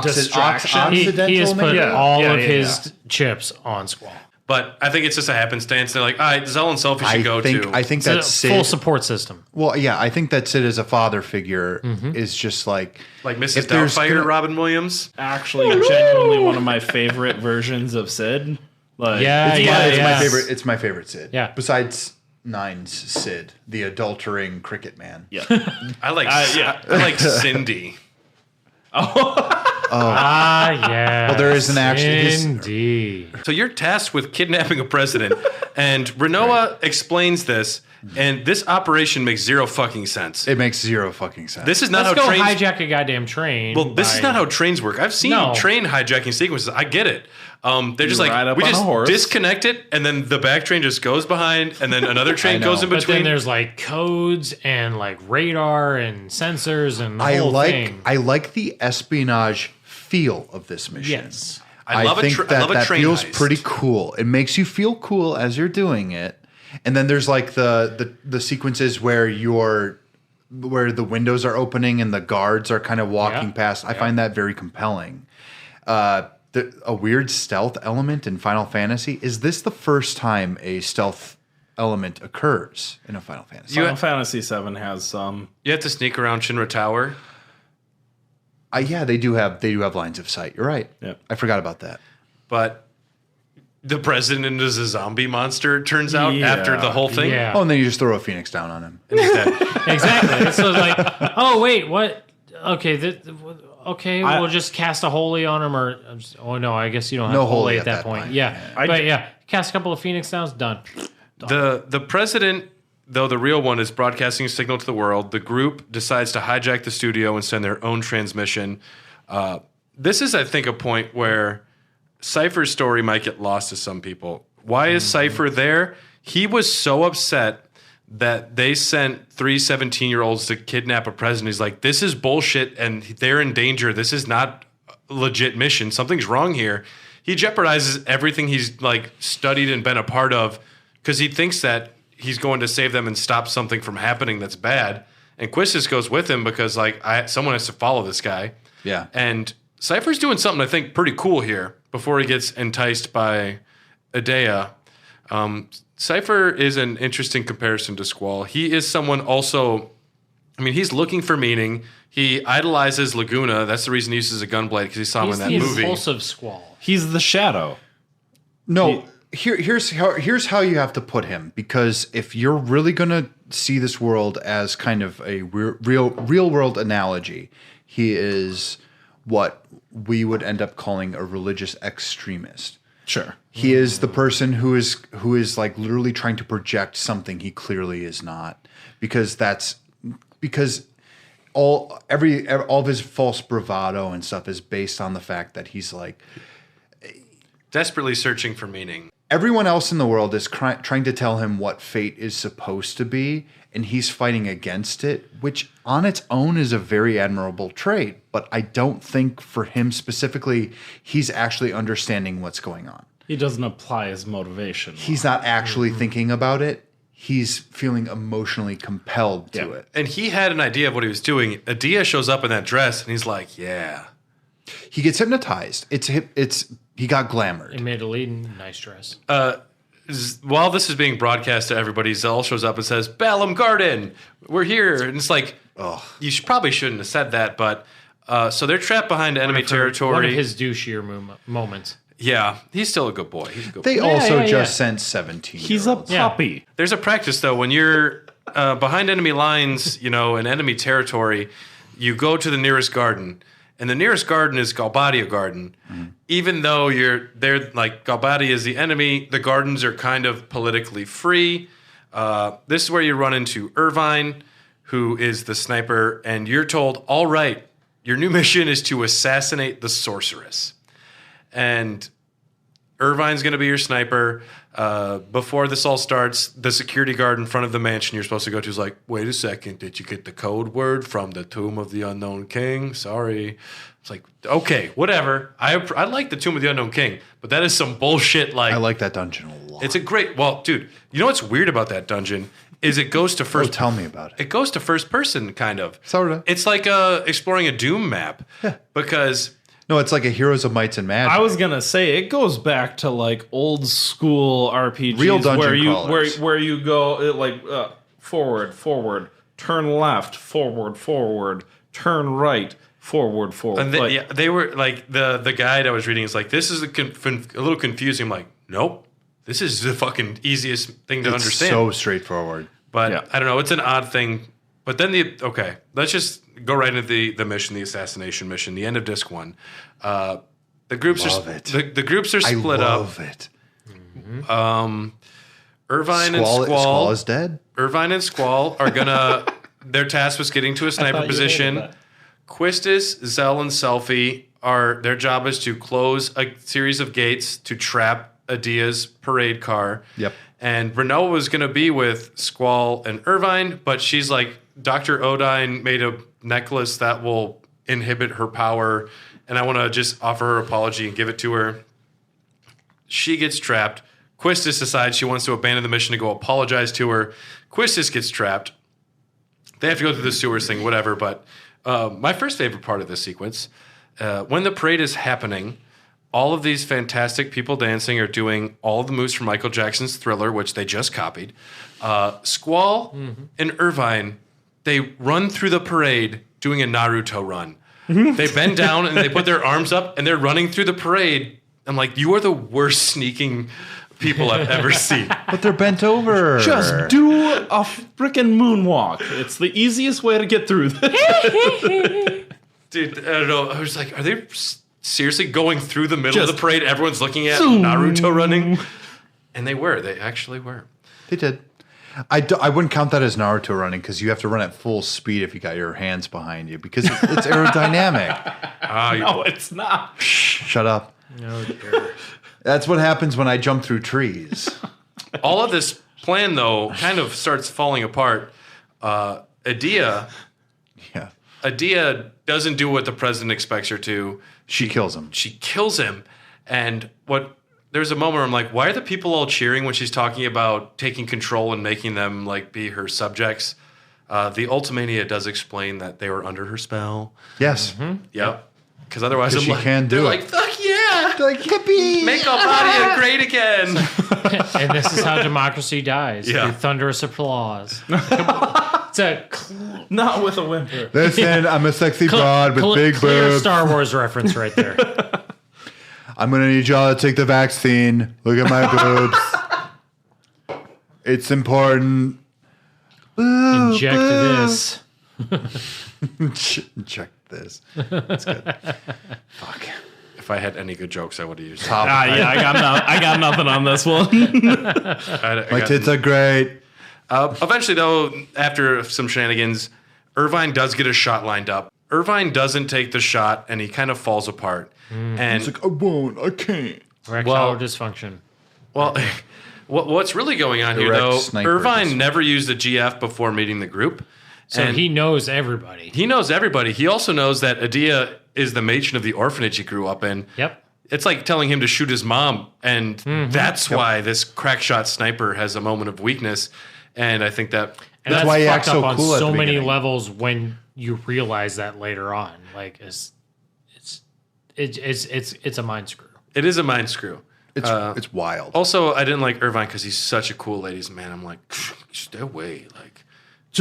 distraction. He has put maybe? all of his chips on Squall. But I think it's just a happenstance. They're like, all right, Zell and Sophie should go too. I think It's that's a Sid. full support system. Well, yeah, I think that Sid as a father figure is just like Mrs. if there's Doubtfire, gonna- Robin Williams. Actually, genuinely one of my favorite versions of Sid. Like, It's my favorite Sid. Yeah. Besides Nine's Sid, the adultering cricket man. yeah. I like Cindy. Yeah. Well, there is an actually Indeed. So you're tasked with kidnapping a president, and Renoa explains this, and this operation makes zero fucking sense. It makes zero fucking sense. This is not Let's how go trains. hijack a goddamn train. Well, this is by- not how trains work. I've seen No. train hijacking sequences. I get it. They're just ride like, up we on a just horse. disconnect it, and then the back train just goes behind, and then another train know. goes in But between. then there's like codes and like radar and sensors and the I whole like thing. I like the espionage feel of this mission. Yes. I love think I that love a that train feels heist. pretty cool. It makes you feel cool as you're doing it. And then there's like the sequences where the windows are opening and the guards are kind of walking Yeah. past. I find that very compelling. A weird stealth element in Final Fantasy. Is this the first time a stealth element occurs in a Final Fantasy? Final Fantasy VII has some. You have to sneak around Shinra Tower. Yeah, they do have lines of sight. You're right. Yep. I forgot about that. But the president is a zombie monster, it turns out, Yeah. after the whole thing. Yeah. Oh, and then you just throw a phoenix down on him. And he's dead. Exactly. So it's like, oh wait, what? Okay, we'll just cast a holy on him, or oh no, I guess you don't have No holy holy at that point. point. Yeah, but yeah, cast a couple of Phoenix Downs, done. The president, though the real one, is broadcasting a signal to the world. The group decides to hijack the studio and send their own transmission. This is, I think, a point where Cypher's story might get lost to some people. Why is Cypher there? He was so upset that they sent 3 17-year-olds to kidnap a president. He's like, this is bullshit, and they're in danger. This is not a legit mission. Something's wrong here. He jeopardizes everything he's like studied and been a part of because he thinks that he's going to save them and stop something from happening that's bad. And Quistis goes with him because like someone has to follow this guy. Yeah. And Cypher's doing something I think pretty cool here before he gets enticed by Adea. Cypher is an interesting comparison to Squall. He is someone also, I mean, he's looking for meaning. He idolizes Laguna. That's the reason he uses a gunblade because he saw him He's in the that movie. impulsive Squall. He's the shadow. No, here's how you have to put him, because if you're really gonna see this world as kind of a real world analogy, he is what we would end up calling a religious extremist. Sure. He is the person who is like literally trying to project something he clearly is not, because all of his false bravado and stuff is based on the fact that he's like, Desperately searching for meaning. everyone else in the world is trying to tell him what fate is supposed to be, and he's fighting against it, which on its own is a very admirable trait. But I don't think for him specifically, he's actually understanding what's going on. He doesn't apply his motivation. He's not actually thinking about it. He's feeling emotionally compelled to it. And he had an idea of what he was doing. Adea shows up in that dress, and he's like, yeah. He gets hypnotized. He got glamoured. They made a lead, nice dress. While this is being broadcast to everybody, Zell shows up and says, Balam Garden, we're here. And it's like, you probably shouldn't have said that, but so they're trapped behind enemy territory. One of his douchier moments. Yeah, he's still a good boy. He's a good They boy. also yeah. just sent 17. He's a puppy. There's a practice, though. When you're behind enemy lines, in enemy territory, you go to the nearest garden. And the nearest garden is Galbadia Garden. Mm-hmm. Even though you're there, like Galbadia is the enemy, the gardens are kind of politically free. This is where you run into Irvine, who is the sniper, and you're told, all right, your new mission is to assassinate the sorceress. And Irvine's going to be your sniper. Before this all starts, the security guard in front of the mansion you're supposed to go to is like, wait a second, did you get the code word from the Tomb of the Unknown King? Sorry. It's like, okay, whatever. I like the Tomb of the Unknown King, but that is some bullshit. I like that dungeon a lot. It's a great, dude, you know what's weird about that dungeon is it goes to first. Tell me about it. It goes to first person, kind of. Sort of. It's like exploring a Doom map. Yeah. Because... No, it's like a Heroes of Mights and Magic. I was gonna say it goes back to like old school RPGs, Real dungeon where you go forward, turn left, forward, turn right, forward. And they were like the guide I was reading is like, this is a little confusing. I'm like, nope, this is the fucking easiest thing to understand. So straightforward. But I don't know, it's an odd thing. But then let's just go right into the mission, the assassination mission, the end of disc 1. The groups the groups are split up. I love it. Mm-hmm. Irvine and Squall. Squall is dead. Irvine and Squall are gonna. Their task was getting to a sniper position. Quistis, Zell, and Selfie their job is to close a series of gates to trap Adia's parade car. Yep. And Renault was going to be with Squall and Irvine, but she's like, Dr. Odine made a necklace that will inhibit her power, and I want to just offer her apology and give it to her. She gets trapped. Quistis decides she wants to abandon the mission to go apologize to her. Quistis gets trapped. They have to go through the sewers thing, whatever, but my first favorite part of this sequence, when the parade is happening, all of these fantastic people dancing are doing all of the moves from Michael Jackson's Thriller, which they just copied. Squall and Irvine, they run through the parade doing a Naruto run. They bend down and they put their arms up and they're running through the parade. I'm like, you are the worst sneaking people I've ever seen. But they're bent over. Just do a freaking moonwalk. It's the easiest way to get through this. Dude, I don't know. I was like, are they seriously going through the middle of the parade? Everyone's looking at Naruto running. And they were. They actually were. They did. I wouldn't count that as Naruto running because you have to run at full speed if you got your hands behind you because it's aerodynamic. No, it's not. Shut up. No, dear. That's what happens when I jump through trees. All of this plan, though, kind of starts falling apart. Adia doesn't do what the president expects her to. She kills him. She kills him. And there's a moment where I'm like, why are the people all cheering when she's talking about taking control and making them like be her subjects? The Ultimania does explain that they were under her spell. Yes. Mm-hmm. Yep. Because otherwise, she can't do they're it. like, fuck yeah! They're like, hippie! Make Albadia great again! And this is how democracy dies. Yeah. Through thunderous applause. It's Not with a whimper. Listen, I'm a sexy broad with big clear boobs. Star Wars reference right there. I'm going to need y'all to take the vaccine. Look at my boobs. It's important. Inject this. Inject this. That's good. Fuck. If I had any good jokes, I would have used it. I got nothing on this one. My tits are great. Eventually, though, after some shenanigans, Irvine does get a shot lined up. Irvine doesn't take the shot, and he kind of falls apart. And It's like, I won't. I can't. Erectile dysfunction. well, what's really going on here, Direct though? sniper Irvine dysfunction. never used the GF before meeting the group. So And he knows everybody. he knows everybody. He also knows that Adia is the matron of the orphanage he grew up in. Yep. It's like telling him to shoot his mom, and that's why this crackshot sniper has a moment of weakness. And I think that And That's that's why he fucked acts up so on cool at so the many beginning. levels when you realize that later on. Like it's a mind screw. it is a mind screw. It's wild. Also, I didn't like Irvine because he's such a cool ladies' man. I'm like, stay away. Like,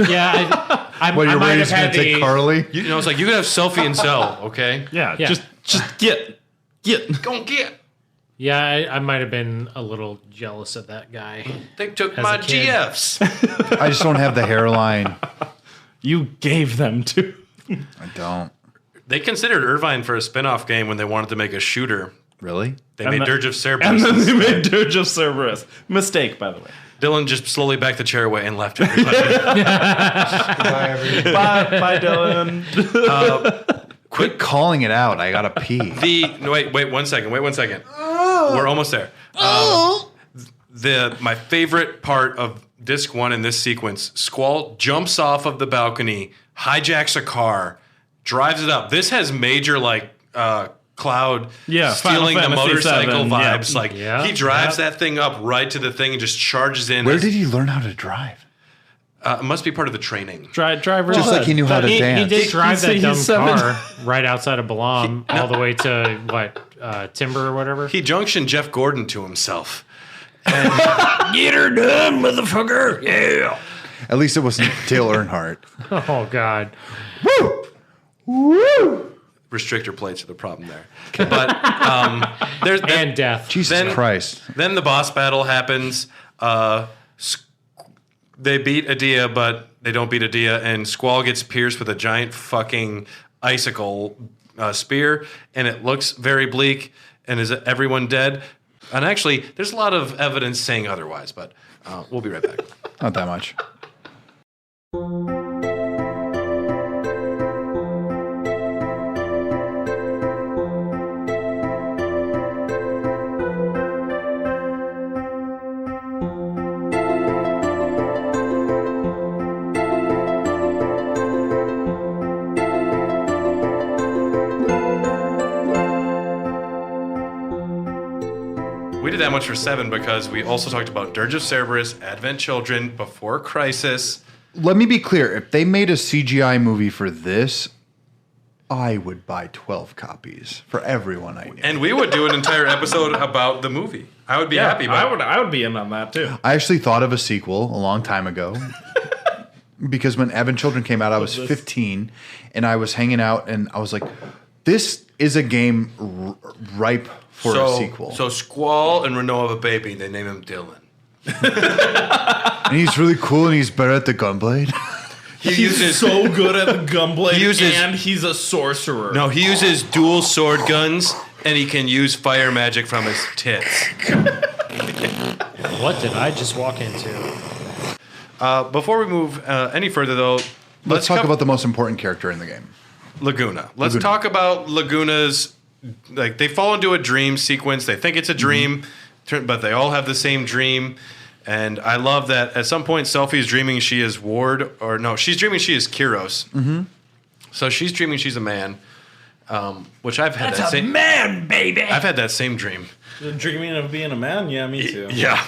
Yeah, I What, I you're might ready have to had take the Carly? you know, it's like you could have Selfie and Zell, okay? Yeah, Yeah. just get. Go get. Yeah, I might have been a little jealous of that guy. They took As my a kid. GFs. I just don't have the hairline. You gave them to. I don't. They considered Irvine for a spin-off game when they wanted to make a shooter. Really? They And made the- Dirge of Cerberus. And then they instead. made Dirge of Cerberus. Mistake, by the way. Dylan just slowly backed the chair away and left everybody. Bye, Dylan. Quit calling it out. I gotta pee. Wait 1 second. We're almost there. My favorite part of disc 1 in this sequence, Squall jumps off of the balcony, hijacks a car, drives it up. This has major Cloud Yeah, stealing the Final Fantasy motorcycle VII, yeah. vibes. He drives that thing up right to the thing and just charges in. Where did he learn how to drive? It must be part of the training. Driver. Just like he knew how to He dance. did drive that He's dumb 7. car right outside of Balam all the way to, Timber or whatever? He junctioned Jeff Gordon to himself. Get her done, motherfucker. Yeah. At least it wasn't Dale Earnhardt. Oh, God. Restrictor plates are the problem there. But there's And death. Jesus Christ. Then the boss battle happens. They beat Adia, but they don't beat Adia, and Squall gets pierced with a giant fucking icicle spear, and it looks very bleak. And is everyone dead? And actually, there's a lot of evidence saying otherwise, but we'll be right back. Not that much. We did that much for 7 because we also talked about Dirge of Cerberus, Advent Children, Before Crisis. Let me be clear. If they made a CGI movie for this, I would buy 12 copies for everyone I knew. And we would do an entire episode about the movie. I would be happy about it. I would be in on that too. I actually thought of a sequel a long time ago. Because when Advent Children came out, I was 15, and I was hanging out, and I was like, this is a game ripe for a sequel. So Squall and Renault have a baby. They name him Dylan. And he's really cool, and he's better at the gunblade. He uses so good at the gunblade, He uses- and he's a sorcerer. No, he uses dual sword guns, and he can use fire magic from his tits. What did I just walk into? Before we move any further, though, Let's talk about the most important character in the game. Laguna. Let's talk about Laguna's. Like, they fall into a dream sequence. They think it's a dream, but they all have the same dream. And I love that at some point, Selphie's dreaming she is Ward, or no, she's dreaming she is Kyros. Mm-hmm. So she's dreaming she's a man, which I've had that same man, baby. I've had that same dream. Dreaming of being a man? Yeah, me too. Yeah.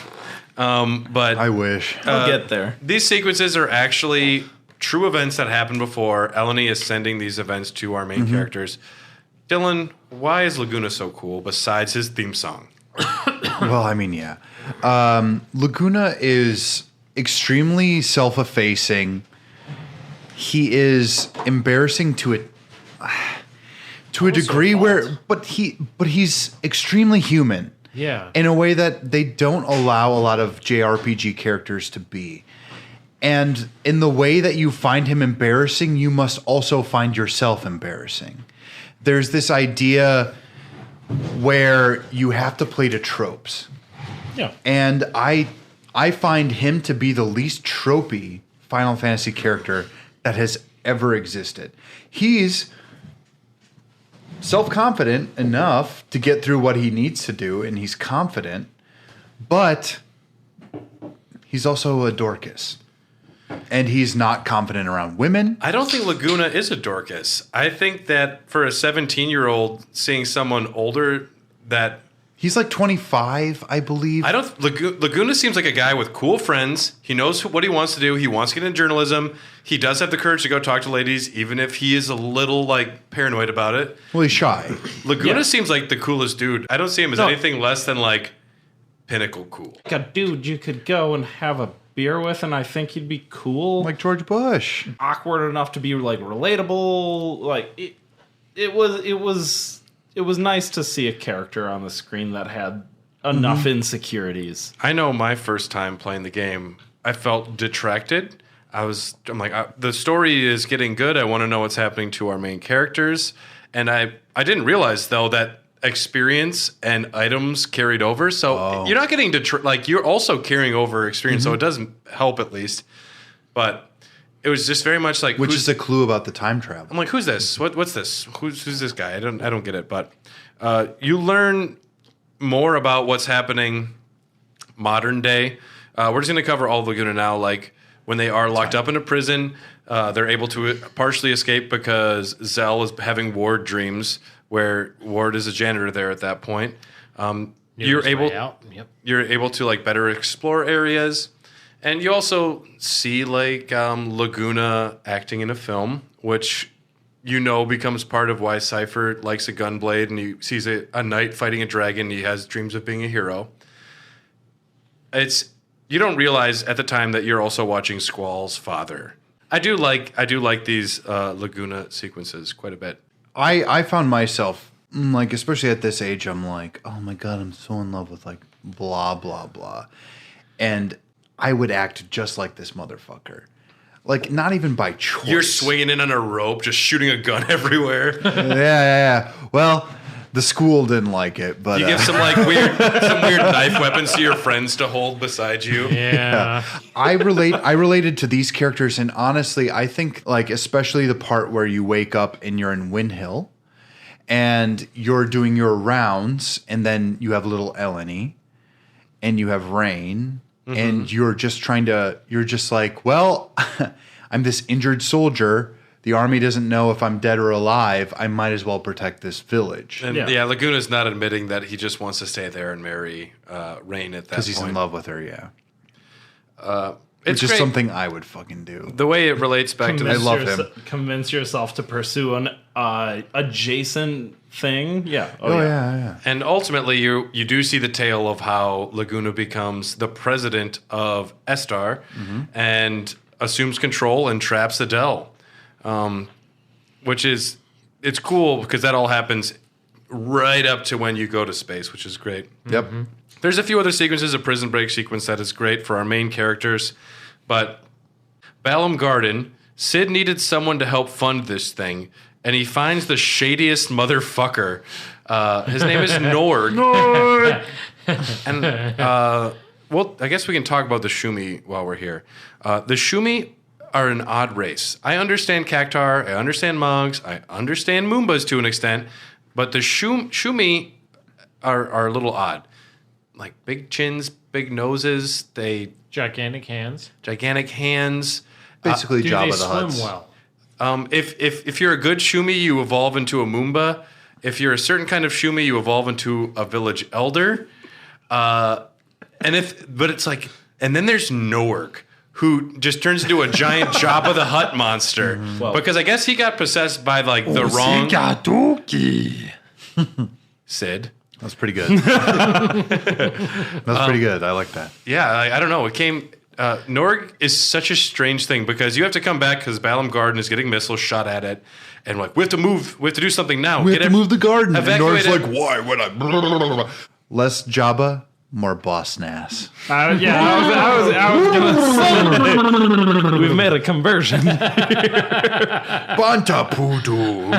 But I wish. I'll get there. these sequences are actually true events that happened before. Eleni is sending these events to our main characters. Dylan, why is Laguna so cool besides his theme song? Well, I mean, yeah. Laguna is extremely self-effacing. He is embarrassing to a degree but he's extremely human. Yeah. In a way that they don't allow a lot of JRPG characters to be. And in the way that you find him embarrassing, you must also find yourself embarrassing. There's this idea where you have to play to tropes. Yeah. And I find him to be the least tropey Final Fantasy character that has ever existed. He's self-confident enough to get through what he needs to do, and he's confident, but he's also a Dorcas. And he's not confident around women. I don't think Laguna is a Dorcas. I think that for a 17-year-old, seeing someone older that... He's like 25, I believe. Laguna seems like a guy with cool friends. He knows what he wants to do. He wants to get into journalism. He does have the courage to go talk to ladies, even if he is a little, paranoid about it. Well, he's shy. Laguna seems like the coolest dude. I don't see him as anything less than, pinnacle cool. Like a dude you could go and have a beer with, and I think he'd be cool. Like George Bush. Awkward enough to be relatable. It was nice to see a character on the screen that had enough insecurities. I know my first time playing the game, I felt detracted. I'm like, the story is getting good. I want to know what's happening to our main characters. And I didn't realize, though, that experience and items carried over. So you're not getting you're also carrying over experience, so it doesn't help at least. But it was just very much like, which is a clue about the time travel. I'm like, who's this? What's this? Who's this guy? I don't get it. But you learn more about what's happening modern day. We're just going to cover all of Laguna now. Like when they are locked up in a prison, they're able to partially escape because Zell is having Ward dreams, where Ward is a janitor there at that point. You're able to like better explore areas, and you also see like Laguna acting in a film, which becomes part of why Cypher likes a gunblade, and he sees a knight fighting a dragon. He has dreams of being a hero. You don't realize at the time that you're also watching Squall's father. I do like these Laguna sequences quite a bit. I found myself, like, especially at this age, I'm like, oh my God, I'm so in love with, like, blah, blah, blah. And I would act just like this motherfucker. Like, not even by choice. You're swinging in on a rope, just shooting a gun everywhere. Yeah. Well, the school didn't like it, but... You give some weird knife weapons to your friends to hold beside you. Yeah. I related to these characters, and honestly, I think, like, especially the part where you wake up and you're in Windhill, and you're doing your rounds, and then you have little Eleni, and you have Rain, and you're just like, well, I'm this injured soldier. The army doesn't know if I'm dead or alive. I might as well protect this village. And Laguna's not admitting that he just wants to stay there and marry Rain at that point. Because he's in love with her, yeah. It's just great. Something I would fucking do. The way it relates back to I love him. Convince yourself to pursue an adjacent thing. Yeah. Yeah. And ultimately, you do see the tale of how Laguna becomes the president of Estar and assumes control and traps Adele. It's cool because that all happens right up to when you go to space, which is great. Yep. There's a few other sequences, a prison break sequence that is great for our main characters, but Balam Garden, Sid needed someone to help fund this thing, and he finds the shadiest motherfucker. His name is Norg. Norg! And, well, I guess we can talk about the Shumi while we're here. The Shumi are an odd race. I understand Cactar, I understand Monks, I understand Moombas to an extent, but the Shumi are a little odd. Like big chins, big noses, Gigantic hands. Basically, Do Jabba they the swim Hutt's. well? If you're a good Shumi, you evolve into a Moomba. If you're a certain kind of Shumi, you evolve into a village elder. And then there's Norg, who just turns into a giant Jabba the Hutt monster. Because I guess he got possessed by the wrong Sid. That's pretty good. That's pretty good. I like that. Yeah, I don't know. It came. Norg is such a strange thing because you have to come back because Balam Garden is getting missiles shot at it, and we have to move. We have to do something now. We have to move the garden. And Evacuate Norg's it. like, why would I? Less Jabba, more boss Nass. I was gonna say we've made a conversion. Banta Poodoo.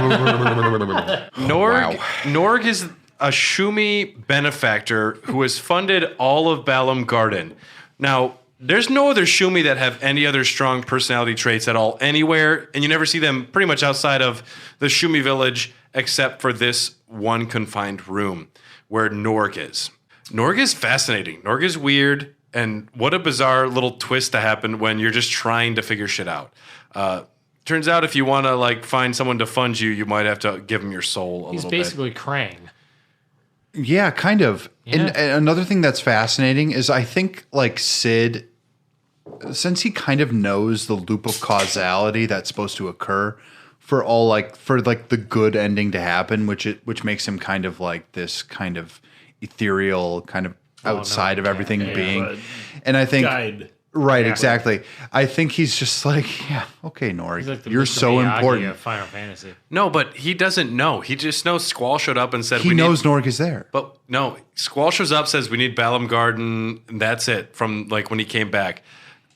Norg is a Shumi benefactor who has funded all of Balam Garden. Now, there's no other Shumi that have any other strong personality traits at all anywhere, and you never see them pretty much outside of the Shumi village except for this one confined room where Norg is. Norg is fascinating. Norg is weird, and what a bizarre little twist to happen when you're just trying to figure shit out. Turns out if you want to find someone to fund you, you might have to give them your soul a He's little bit. basically Krang. Yeah, kind of. Yeah. And another thing that's fascinating is I think Sid, since he kind of knows the loop of causality that's supposed to occur for all the good ending to happen, which makes him kind of this kind of ethereal, kind of outside of everything being. But And I think guide. Right, exactly. I think he's just like, yeah, okay, Norg, He's like the you're Mr. so Miyagi important. of Final Fantasy. No, but he doesn't know. He just knows Squall showed up and said He knows Norg is there. But no, Squall shows up, says we need Balam Garden, and that's it. From like when he came back,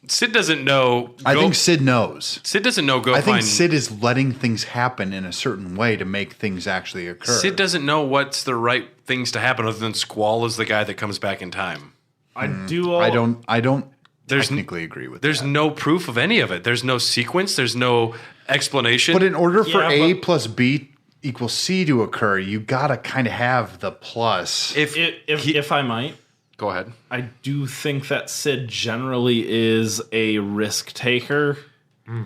Sid doesn't know. I think Sid knows. Sid doesn't know. I think Sid is letting things happen in a certain way to make things actually occur. Sid doesn't know what's the right things to happen, other than Squall is the guy that comes back in time. I don't technically agree with There's that. no proof of any of it. There's no sequence. There's no explanation. But in order for Yeah, A but- plus B equals C to occur, you gotta kind of have the plus. If I might, Go ahead. I do think that Sid generally is a risk taker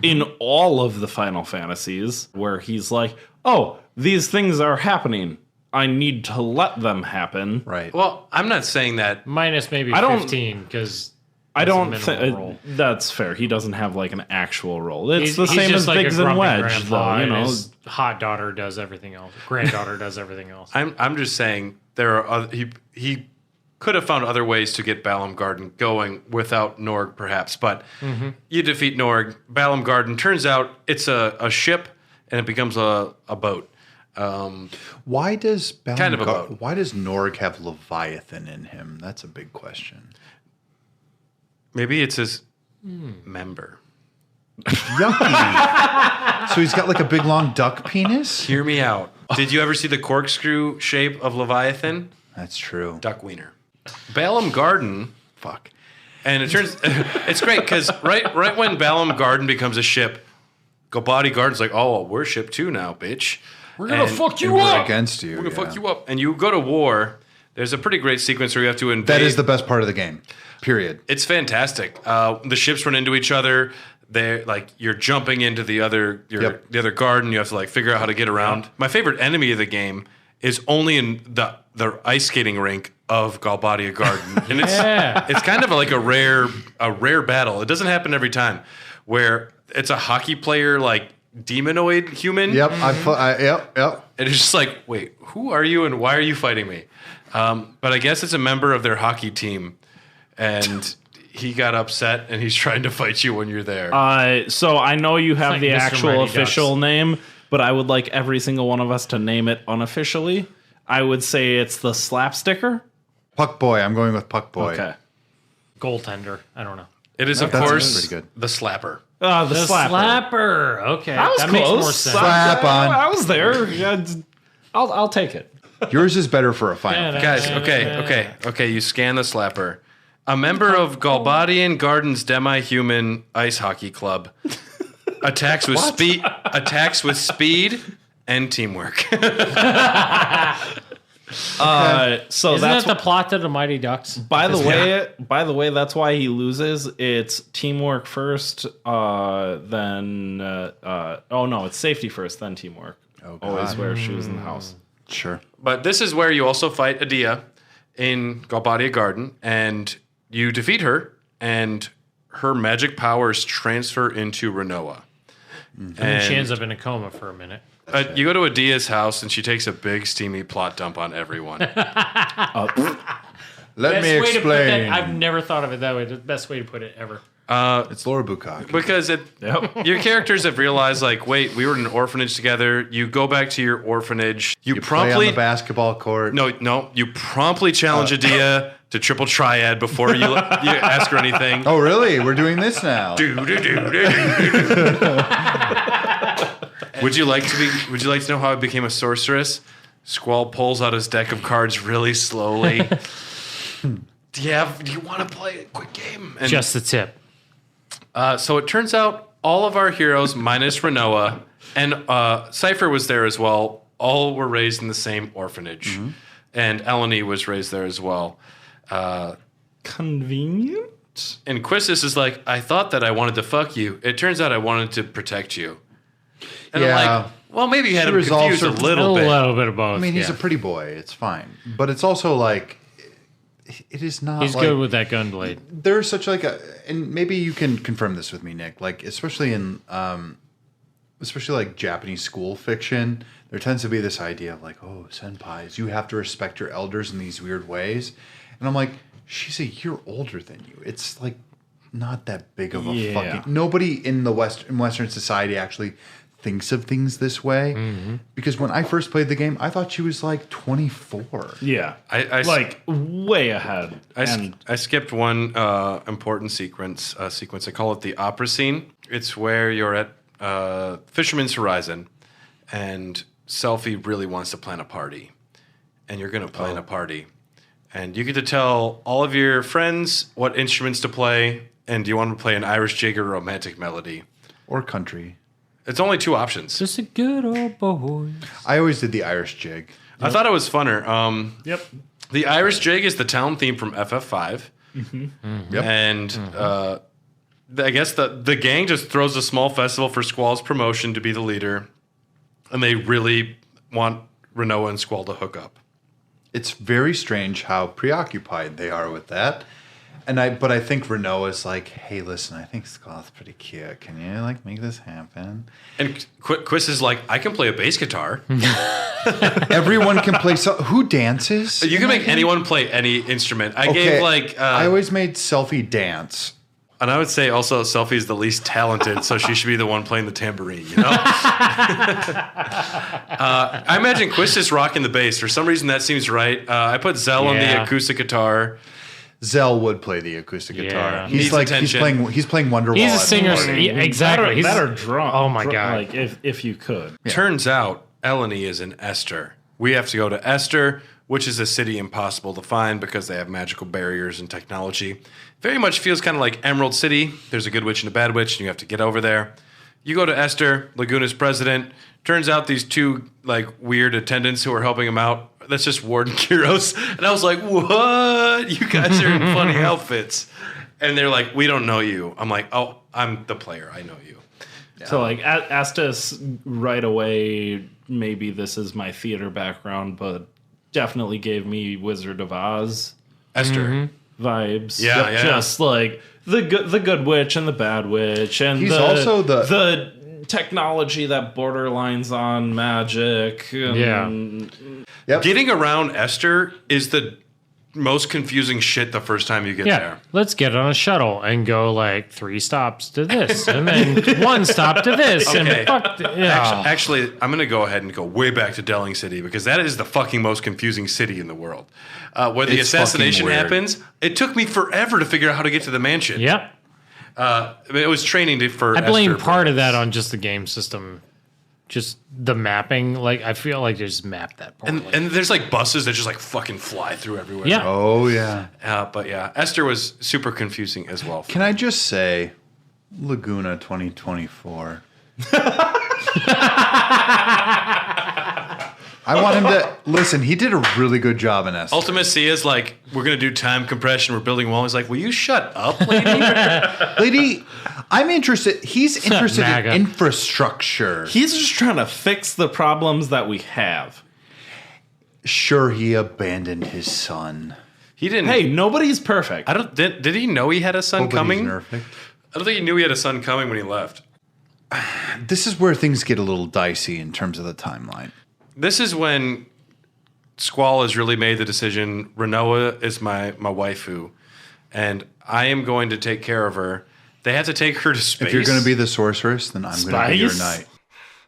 in all of the Final Fantasies, where he's like, oh, these things are happening. I need to let them happen. Right. Well, I'm not saying that. Minus maybe I don't- 15, because I don't minimal think role. that's fair. He doesn't have like an actual role. It's the he's same just as like Biggs a and grumpy Wedge, grandpa, though. You and know, his hot daughter does everything else. Granddaughter does everything else. I'm just saying there are other, he could have found other ways to get Balam Garden going without Norg, perhaps. But you defeat Norg. Balam Garden turns out it's a ship, and it becomes a boat. Why does Kind of a boat. why does Norg have Leviathan in him? That's a big question. Maybe it's his member. Yucky. So he's got like a big long duck penis? Hear me out. Did you ever see the corkscrew shape of Leviathan? That's true. Duck wiener. Balam Garden. Fuck. And it turns it's great because right when Balam Garden becomes a ship, Galbadi Garden's like, oh, we're ship 2 now, bitch. We're gonna And- fuck you We're up. against you. We're gonna yeah. fuck you up. And you go to war. There's a pretty great sequence where you have to invade. That is the best part of the game. Period. It's fantastic. The ships run into each other. They're like you're jumping into the other the other garden. You have to like figure out how to get around. My favorite enemy of the game is only in the ice skating rink of Galbadia Garden, and it's kind of like a rare battle. It doesn't happen every time, where it's a hockey player like demonoid human. Yep. Yep. And it's just like, wait, who are you and why are you fighting me? But I guess it's a member of their hockey team, and he got upset and he's trying to fight you when you're there. so I know you have like the Mr. actual Mighty official Ducks. name, but I would like every single one of us to name it unofficially. I would say it's the Slapsticker. Puck Boy. I'm going with Puck Boy. Okay. Goaltender. I don't know. It is, of That's course, pretty good. the slapper. The Slapper. Slapper. Okay. That was that close. makes more sense. Slap on. I was there. Yeah, I'll take it. Yours is better for a final. Guys, okay. You scan the slapper. A member of Galbadian Garden's demi-human ice hockey club attacks with speed and teamwork. So Isn't that's that the plot to the Mighty Ducks? by the way, that's why he loses. It's teamwork first, then oh no, it's safety first, then teamwork. Oh, God. Always wear shoes in the house. Sure. But this is where you also fight Adia in Galbadia Garden, and you defeat her, and her magic powers transfer into Renoa. And she ends up in a coma for a minute. You go to Adia's house, and she takes a big, steamy plot dump on everyone. Let Best me way to put explain. that, I've never thought of it that way. The best way to put it ever. It's Laura Bukak. Because your characters have realized, like, wait, we were in an orphanage together. You go back to your orphanage. You Play on promptly the basketball court. no. You promptly challenge Adia to triple triad before you ask her anything. Oh, really? We're doing this now. Would you like to know how I became a sorceress? Squall pulls out his deck of cards really slowly. Do you want to play a quick game? And Just the tip. so it turns out all of our heroes, minus Renoa, and Cypher was there as well, all were raised in the same orphanage. And Eleni was raised there as well. Convenient. And Quistis is like, I thought that I wanted to fuck you. It turns out I wanted to protect you. And Yeah. I'm like, well, maybe you had She him resolves confused a her- little A bit. little bit of both. I mean, he's yeah. a pretty boy. It's fine. But it's also like, it is not He's like, good with that gun blade. there's such like a, and maybe you can confirm this with me, Nick, like, especially in, especially like Japanese school fiction, there tends to be this idea of like, oh, senpais, you have to respect your elders in these weird ways. And I'm like, she's a year older than you. It's like, not that big of a fucking... Nobody in Western society actually thinks of things this way. Mm-hmm. Because when I first played the game, I thought she was like 24. Yeah. I like way ahead. I skipped one important sequence. I call it the opera scene. It's where you're at Fisherman's Horizon, and Selphie really wants to plan a party. And you're going to plan a party. And you get to tell all of your friends what instruments to play, and do you want to play an Irish jig or romantic melody? Or country. It's only 2 options. Just a good old boy. I always did the Irish jig. I thought it was funner. Yep. The Irish jig is the town theme from FF5. Mm-hmm. Yep. And I guess the gang just throws a small festival for Squall's promotion to be the leader. And they really want Renoa and Squall to hook up. It's very strange how preoccupied they are with that. But I think Renoa's like, hey, listen, I think Squall's pretty cute. Can you like make this happen? And Quiz is like, I can play a bass guitar. Everyone can play. Who dances? You can make anyone play any instrument. I gave like. I always made Selphie dance. And I would say also Selphie is the least talented, so she should be the one playing the tambourine, you know? I imagine Quiz is rocking the bass. For some reason, that seems right. I put Zell on the acoustic guitar. Zell would play the acoustic guitar. He's Needs like attention. he's playing Wonderwall. He's a singer. Exactly. Better drunk. Oh my God. Like if you could. Yeah. Turns out Eleni is in Esther. We have to go to Esther, which is a city impossible to find because they have magical barriers and technology. Very much feels kind of like Emerald City. There's a good witch and a bad witch, and you have to get over there. You go to Esther, Laguna's president. Turns out these 2 like weird attendants who are helping him out. That's just Warden Kyros. And I was like, what? You guys are in funny outfits. And they're like, we don't know you. I'm like, oh, I'm the player. I know you. Yeah. So like asked us right away, maybe this is my theater background, but definitely gave me Wizard of Oz. Esther. Vibes. Yeah. Just like the good witch and the bad witch. And he's also the technology that borderlines on magic. Yep. Getting around Esther is the most confusing shit the first time you get there. Let's get on a shuttle and go like 3 stops to this and then 1 stop to this. Okay. And fuck. Actually, I'm going to go ahead and go way back to Delling City because that is the fucking most confusing city in the world. Where the assassination happens, it took me forever to figure out how to get to the mansion. Yep. It was training for I blame Esther, part of that on just the game system. Just the mapping. Like, I feel like they just mapped that poorly. And there's like buses that just like fucking fly through everywhere. Yeah. Oh, yeah. But yeah, Esther was super confusing as well. Can I just say, Laguna 2024. I want him to listen. He did a really good job in Esther. Ultimate C is like, we're going to do time compression. We're building a wall. He's like, will you shut up, lady? Lady, I'm interested. He's interested in infrastructure. He's just trying to fix the problems that we have. Sure, he abandoned his son. He didn't. Hey, nobody's perfect. I don't. Did he know he had a son coming? Perfect. I don't think he knew he had a son coming when he left. This is where things get a little dicey in terms of the timeline. This is when Squall has really made the decision. Renoa is my waifu, and I am going to take care of her. They have to take her to space. If you're going to be the sorceress, then I'm going to be your knight.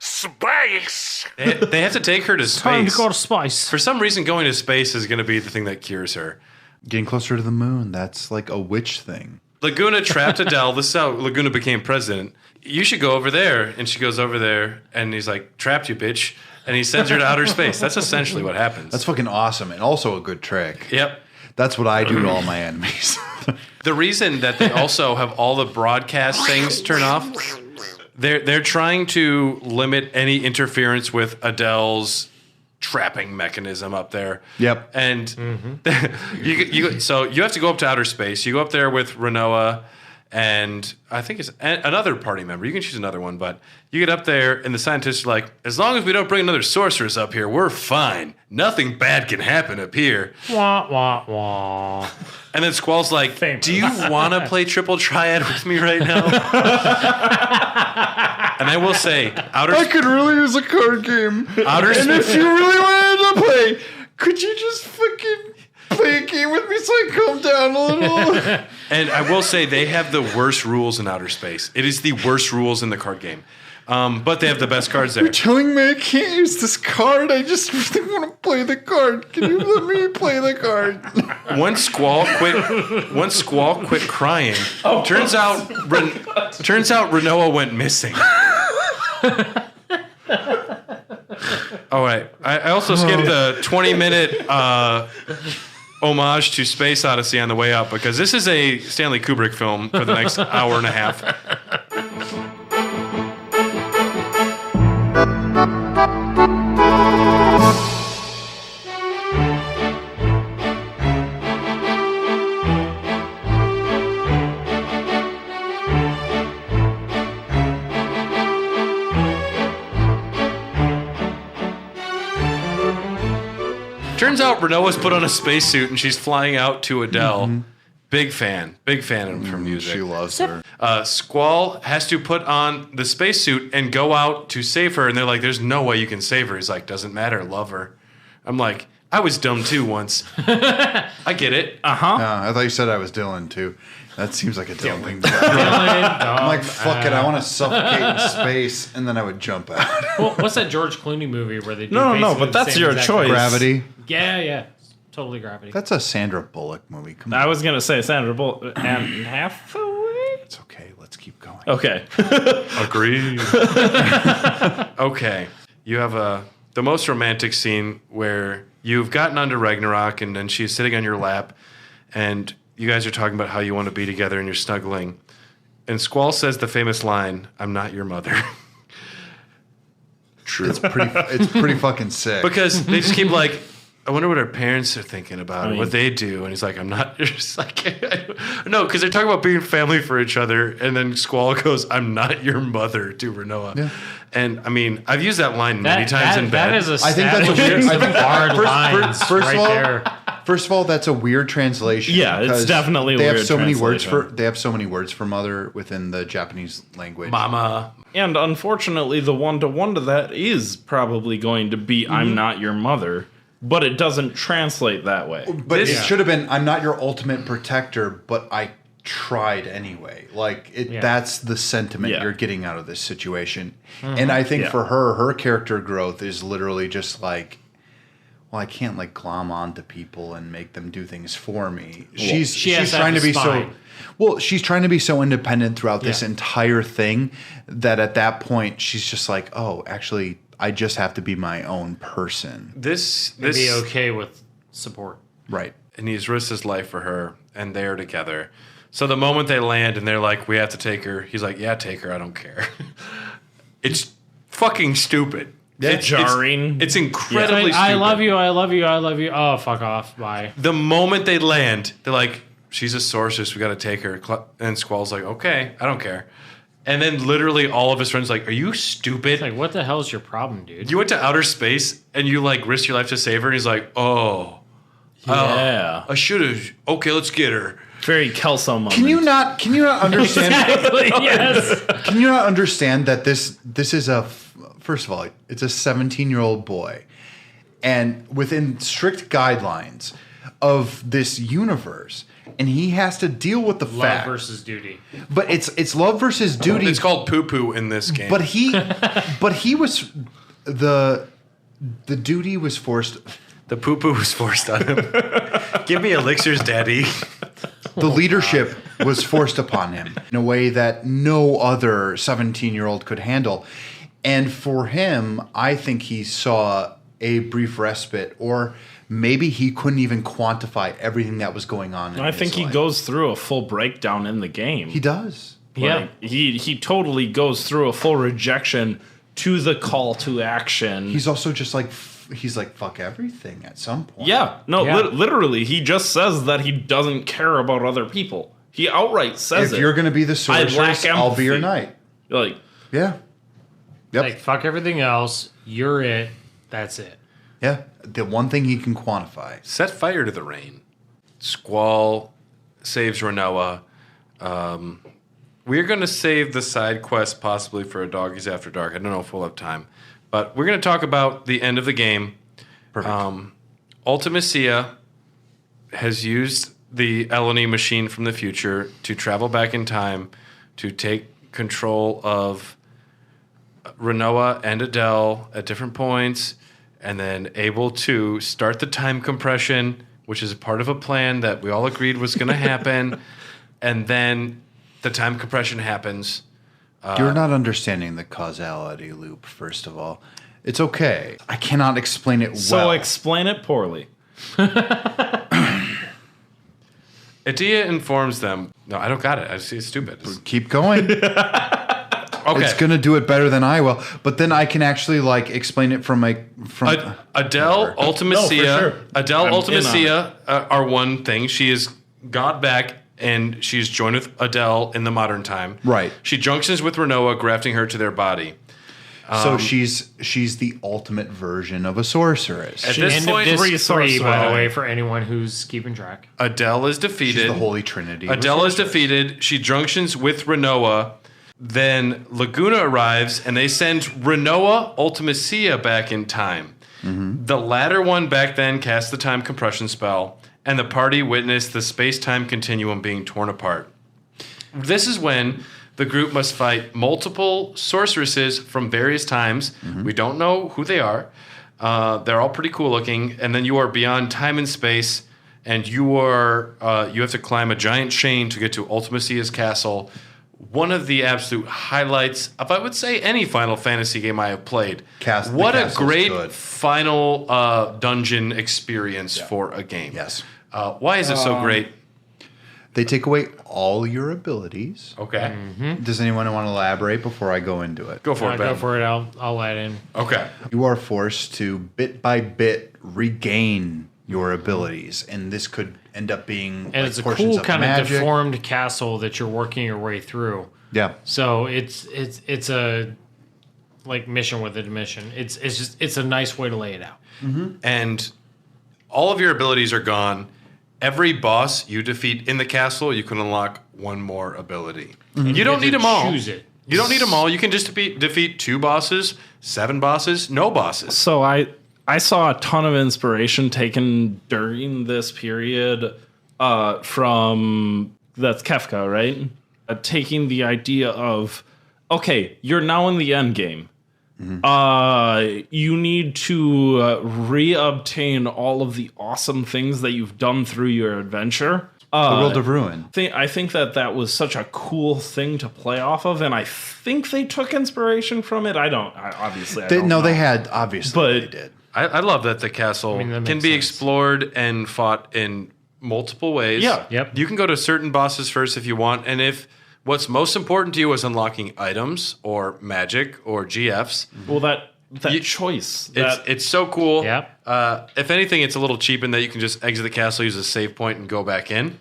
Space! They have to take her to space. Time to go to space. For some reason, going to space is going to be the thing that cures her. Getting closer to the moon, that's like a witch thing. Laguna trapped Adele. This is how Laguna became president. You should go over there. And she goes over there, and he's like, trapped you, bitch. And he sends her to outer space. That's essentially what happens. That's fucking awesome, and also a good trick. Yep. That's what I do to all my enemies. The reason that they also have all the broadcast things turned off, they're trying to limit any interference with Adele's trapping mechanism up there. Yep. And so you have to go up to outer space. You go up there with Renoa and I think it's another party member. You can choose another one, but you get up there and the scientists are like, as long as we don't bring another sorceress up here, we're fine. Nothing bad can happen up here. Wah, wah, wah. And then Squall's like, do you want to play Triple Triad with me right now? And I will say, I could really use a card game. Outer and if you really wanted to play, could you just fucking play play a game with me so I calm down a little? And I will say they have the worst rules in outer space. It is the worst rules in the card game. But they have the best cards there. You're telling me I can't use this card? I just really want to play the card. Can you let me play the card? Once Squall quit crying, turns out Renoa went missing. All right. I also skipped the 20-minute homage to Space Odyssey on the way up because this is a Stanley Kubrick film for the next hour and a half. Turns out Renoa's put on a spacesuit and she's flying out to Adele. Mm-hmm. Big fan of her music. She loves her. Squall has to put on the spacesuit and go out to save her, and they're like, "There's no way you can save her." He's like, "Doesn't matter, love her." I'm like, I was dumb too once. I get it. I thought you said I was Dylan too. That seems like a Dylan thing to do. I'm like, fuck it, I want to suffocate in space, and then I would jump out. Well, what's that George Clooney movie where they do No, basically but the that's same your exact choice. thing? Gravity. Yeah. Totally Gravity. That's a Sandra Bullock movie. Come on. I was going to say Sandra Bullock and Hathaway. It's okay. Let's keep going. Okay. Agreed. Okay. You have the most romantic scene where you've gotten onto Ragnarok and then she's sitting on your lap and you guys are talking about how you want to be together and you're snuggling. And Squall says the famous line, "I'm not your mother." True. It's pretty fucking sick. Because they just keep like, I wonder what our parents are thinking about it, what they do. And he's like, I'm not. Just like, no, because they're talking about being family for each other. And then Squall goes, "I'm not your mother" to Renoa. Yeah. And I mean, I've used that line many times in bed. That is a I think that's a weird. I think hard lines first right of all, that's a weird translation. Yeah, it's because definitely a they have weird so many words translation. they have so many words for mother within the Japanese language. Mama. And unfortunately, the one-to-one to that is probably going to be "I'm not your mother," but it doesn't translate that way. But it should have been, "I'm not your ultimate protector, but I tried anyway." Like that's the sentiment you're getting out of this situation. And I think for her character growth is literally just like, well, I can't like glom onto people and make them do things for me. She's trying to be she's trying to be so independent throughout this entire thing that at that point she's just like, oh, actually, I just have to be my own person. This be okay with support. Right. And he's risked his life for her, and they're together. So the moment they land and they're like, "We have to take her," he's like, "Yeah, take her. I don't care." It's fucking stupid. It's jarring. It's incredibly stupid. I love you. Oh, fuck off. Bye. The moment they land, they're like, "She's a sorceress. We got to take her." And Squall's like, "Okay, I don't care." And then literally all of his friends are like, "Are you stupid? It's like, what the hell is your problem, dude? You went to outer space and you like risked your life to save her." And he's like, "Oh, Yeah. I should have. Okay, let's get her." Very Kelso moment. Can you not understand? Exactly, yes. Can you not understand that this is first of all, it's a 17-year-old boy, and within strict guidelines of this universe, and he has to deal with the fact versus duty. But it's love versus duty. It's called poo-poo in this game. But he was the duty was forced. The poo-poo was forced on him. Give me elixirs, daddy. The leadership was forced upon him in a way that no other 17-year-old could handle. And for him, I think he saw a brief respite, or maybe he couldn't even quantify everything that was going on in I think his he life. goes through a full breakdown in the game. He does. Yeah. He totally goes through a full rejection to the call to action. He's also just like, he's like, fuck everything at some point. Yeah. No, Yeah. literally, he just says that he doesn't care about other people. He outright says If it. you're going to be the I lack sorceress, I'll be your empathy. knight. Like, Yeah. Yep. Like, fuck everything else. You're it. That's it. Yeah. The one thing he can quantify. Set fire to the rain. Squall saves Renoa. We're going to save the side quest possibly for a Doggies After Dark. I don't know if we'll have time. But we're going to talk about the end of the game. Perfect. Ultimacia has used the Eleni machine from the future to travel back in time to take control of Renoa and Adele at different points, and then able to start the time compression, which is part of a plan that we all agreed was going to happen. And then the time compression happens. You're not understanding the causality loop, first of all. It's okay. I cannot explain it So well. explain it poorly. Adia informs them. No, I don't got it. I see it's stupid. Keep going. Okay. It's going to do it better than I will. But then I can actually like explain it from Adele, Ultimacia, No, for sure. Adele, I'm in on Ultimacia are one thing. She is got back and she's joined with Adele in the modern time. Right. She junctions with Renoa, grafting her to their body. So she's the ultimate version of a sorceress. At this End point, of disc 3, by sorcerer. the way, for anyone who's keeping track. Adele is She's defeated. the Holy Trinity. of Adele is sorcerers. defeated. She junctions with Renoa. Then Laguna arrives, and they send Renoa Ultimacia back in time. Mm-hmm. The latter one back then cast the time compression spell, and the party witnessed the space-time continuum being torn apart. This is when the group must fight multiple sorceresses from various times. Mm-hmm. We don't know who they are. They're all pretty cool looking, and then you are beyond time and space, and you have to climb a giant chain to get to Ultimacia's castle. One of the absolute highlights of, I would say, any Final Fantasy game I have played. The What a castle's great good. final dungeon experience for a game. Yes. Why is it so great? They take away all your abilities. Okay. Does anyone want to elaborate before I go into it? Go for it, Ben. Go for it. I'll add in. Okay. You are forced to bit by bit regain your abilities, and this could end up being And like it's a portions cool of kind of magic. deformed castle that you're working your way through. Yeah. So it's a like mission within a mission. It's a nice way to lay it out. And all of your abilities are gone. Every boss you defeat in the castle, you can unlock one more ability. You don't get need to them all. choose it. You don't need them all. You can just defeat 2 bosses, 7 bosses, no bosses. So I saw a ton of inspiration taken during this period from that's Kefka, right? Taking the idea of, okay, you're now in the end game. You need to reobtain all of the awesome things that you've done through your adventure. The World of Ruin. I think that was such a cool thing to play off of, and I think they took inspiration from it. I don't know. They had, obviously, But- they did. I love that the castle that can makes be sense. explored and fought in multiple ways. Yeah. Yep. You can go to certain bosses first if you want, and if what's most important to you is unlocking items or magic or GFs, Well, that You- choice. it's so cool. Yep. If anything, it's a little cheap in that you can just exit the castle, use a save point, and go back in.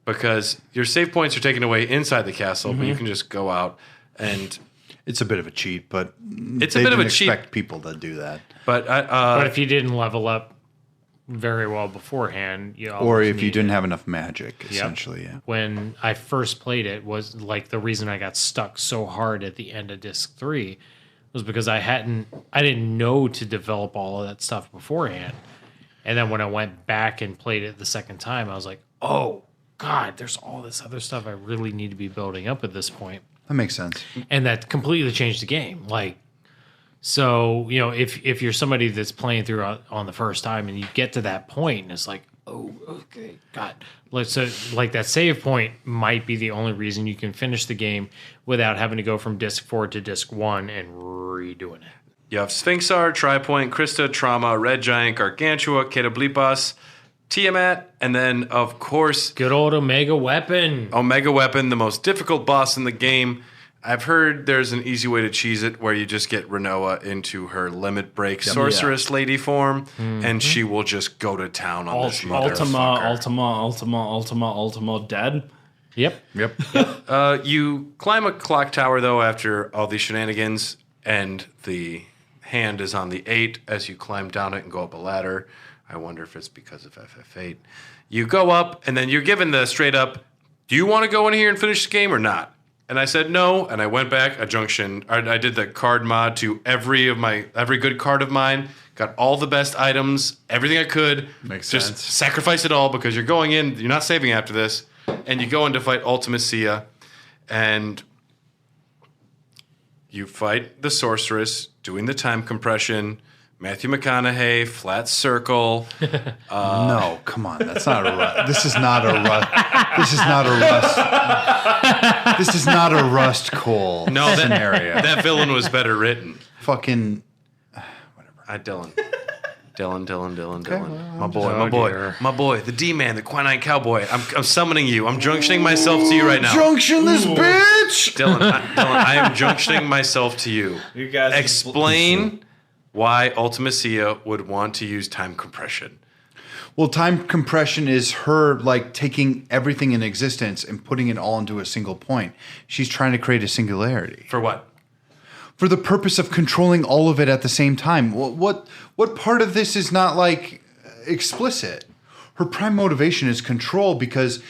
Because your save points are taken away inside the castle, but you can just go out and. It's a bit of a cheat, but It's a they bit of didn't a cheat. expect people to do that. But But if you didn't level up very well beforehand, you Or always if you need didn't it. have enough magic, essentially, yeah. When I first played it was like the reason I got stuck so hard at the end of disc 3 was because I didn't know to develop all of that stuff beforehand. And then when I went back and played it the second time, I was like, oh God, there's all this other stuff I really need to be building up at this point. That makes sense. And that completely changed the game. Like, so, you know, if you're somebody that's playing through on the first time and you get to that point and it's like, oh, okay, God. So, like that save point might be the only reason you can finish the game without having to go from disc 4 to disc 1 and redoing it. you have Sphinxar, Tripoint, Krista, Trauma, Red Giant, Gargantua, Ketablipas, Tiamat, and then, of course, Good old Omega Weapon. Omega Weapon, the most difficult boss in the game. I've heard there's an easy way to cheese it where you just get Renoa into her limit break sorceress lady form, and she will just go to town on this motherfucker. Ultima, dead. Yep. You climb a clock tower, though, after all these shenanigans, and the hand is on the 8 as you climb down it and go up a ladder. I wonder if it's because of FF8. You go up, and then you're given the straight up, do you want to go in here and finish the game or not? And I said no, and I went back I did the card mod to every good card of mine, got all the best items, everything I could. Makes just sense. sacrifice it all because you're going in, you're not saving after this, and you go in to fight Ultimacia, and you fight the sorceress doing the time compression. Matthew McConaughey, flat circle. No, come on. That's not a rust. This is not a rust. This is not a rust. This is not a Rust Cole scenario. That villain was better written. Fucking Dylan. Dylan. well, My boy, the D-man, the Quinine Cowboy. I'm summoning you. I'm junctioning myself to you right now. junction this bitch. Dylan, I am junctioning myself to you. You guys Explain why Ultimacia would want to use time compression. Well, time compression is her like taking everything in existence and putting it all into a single point. She's trying to create a singularity. For what? For the purpose of controlling all of it at the same time. What part of this is not like explicit? Her prime motivation is control because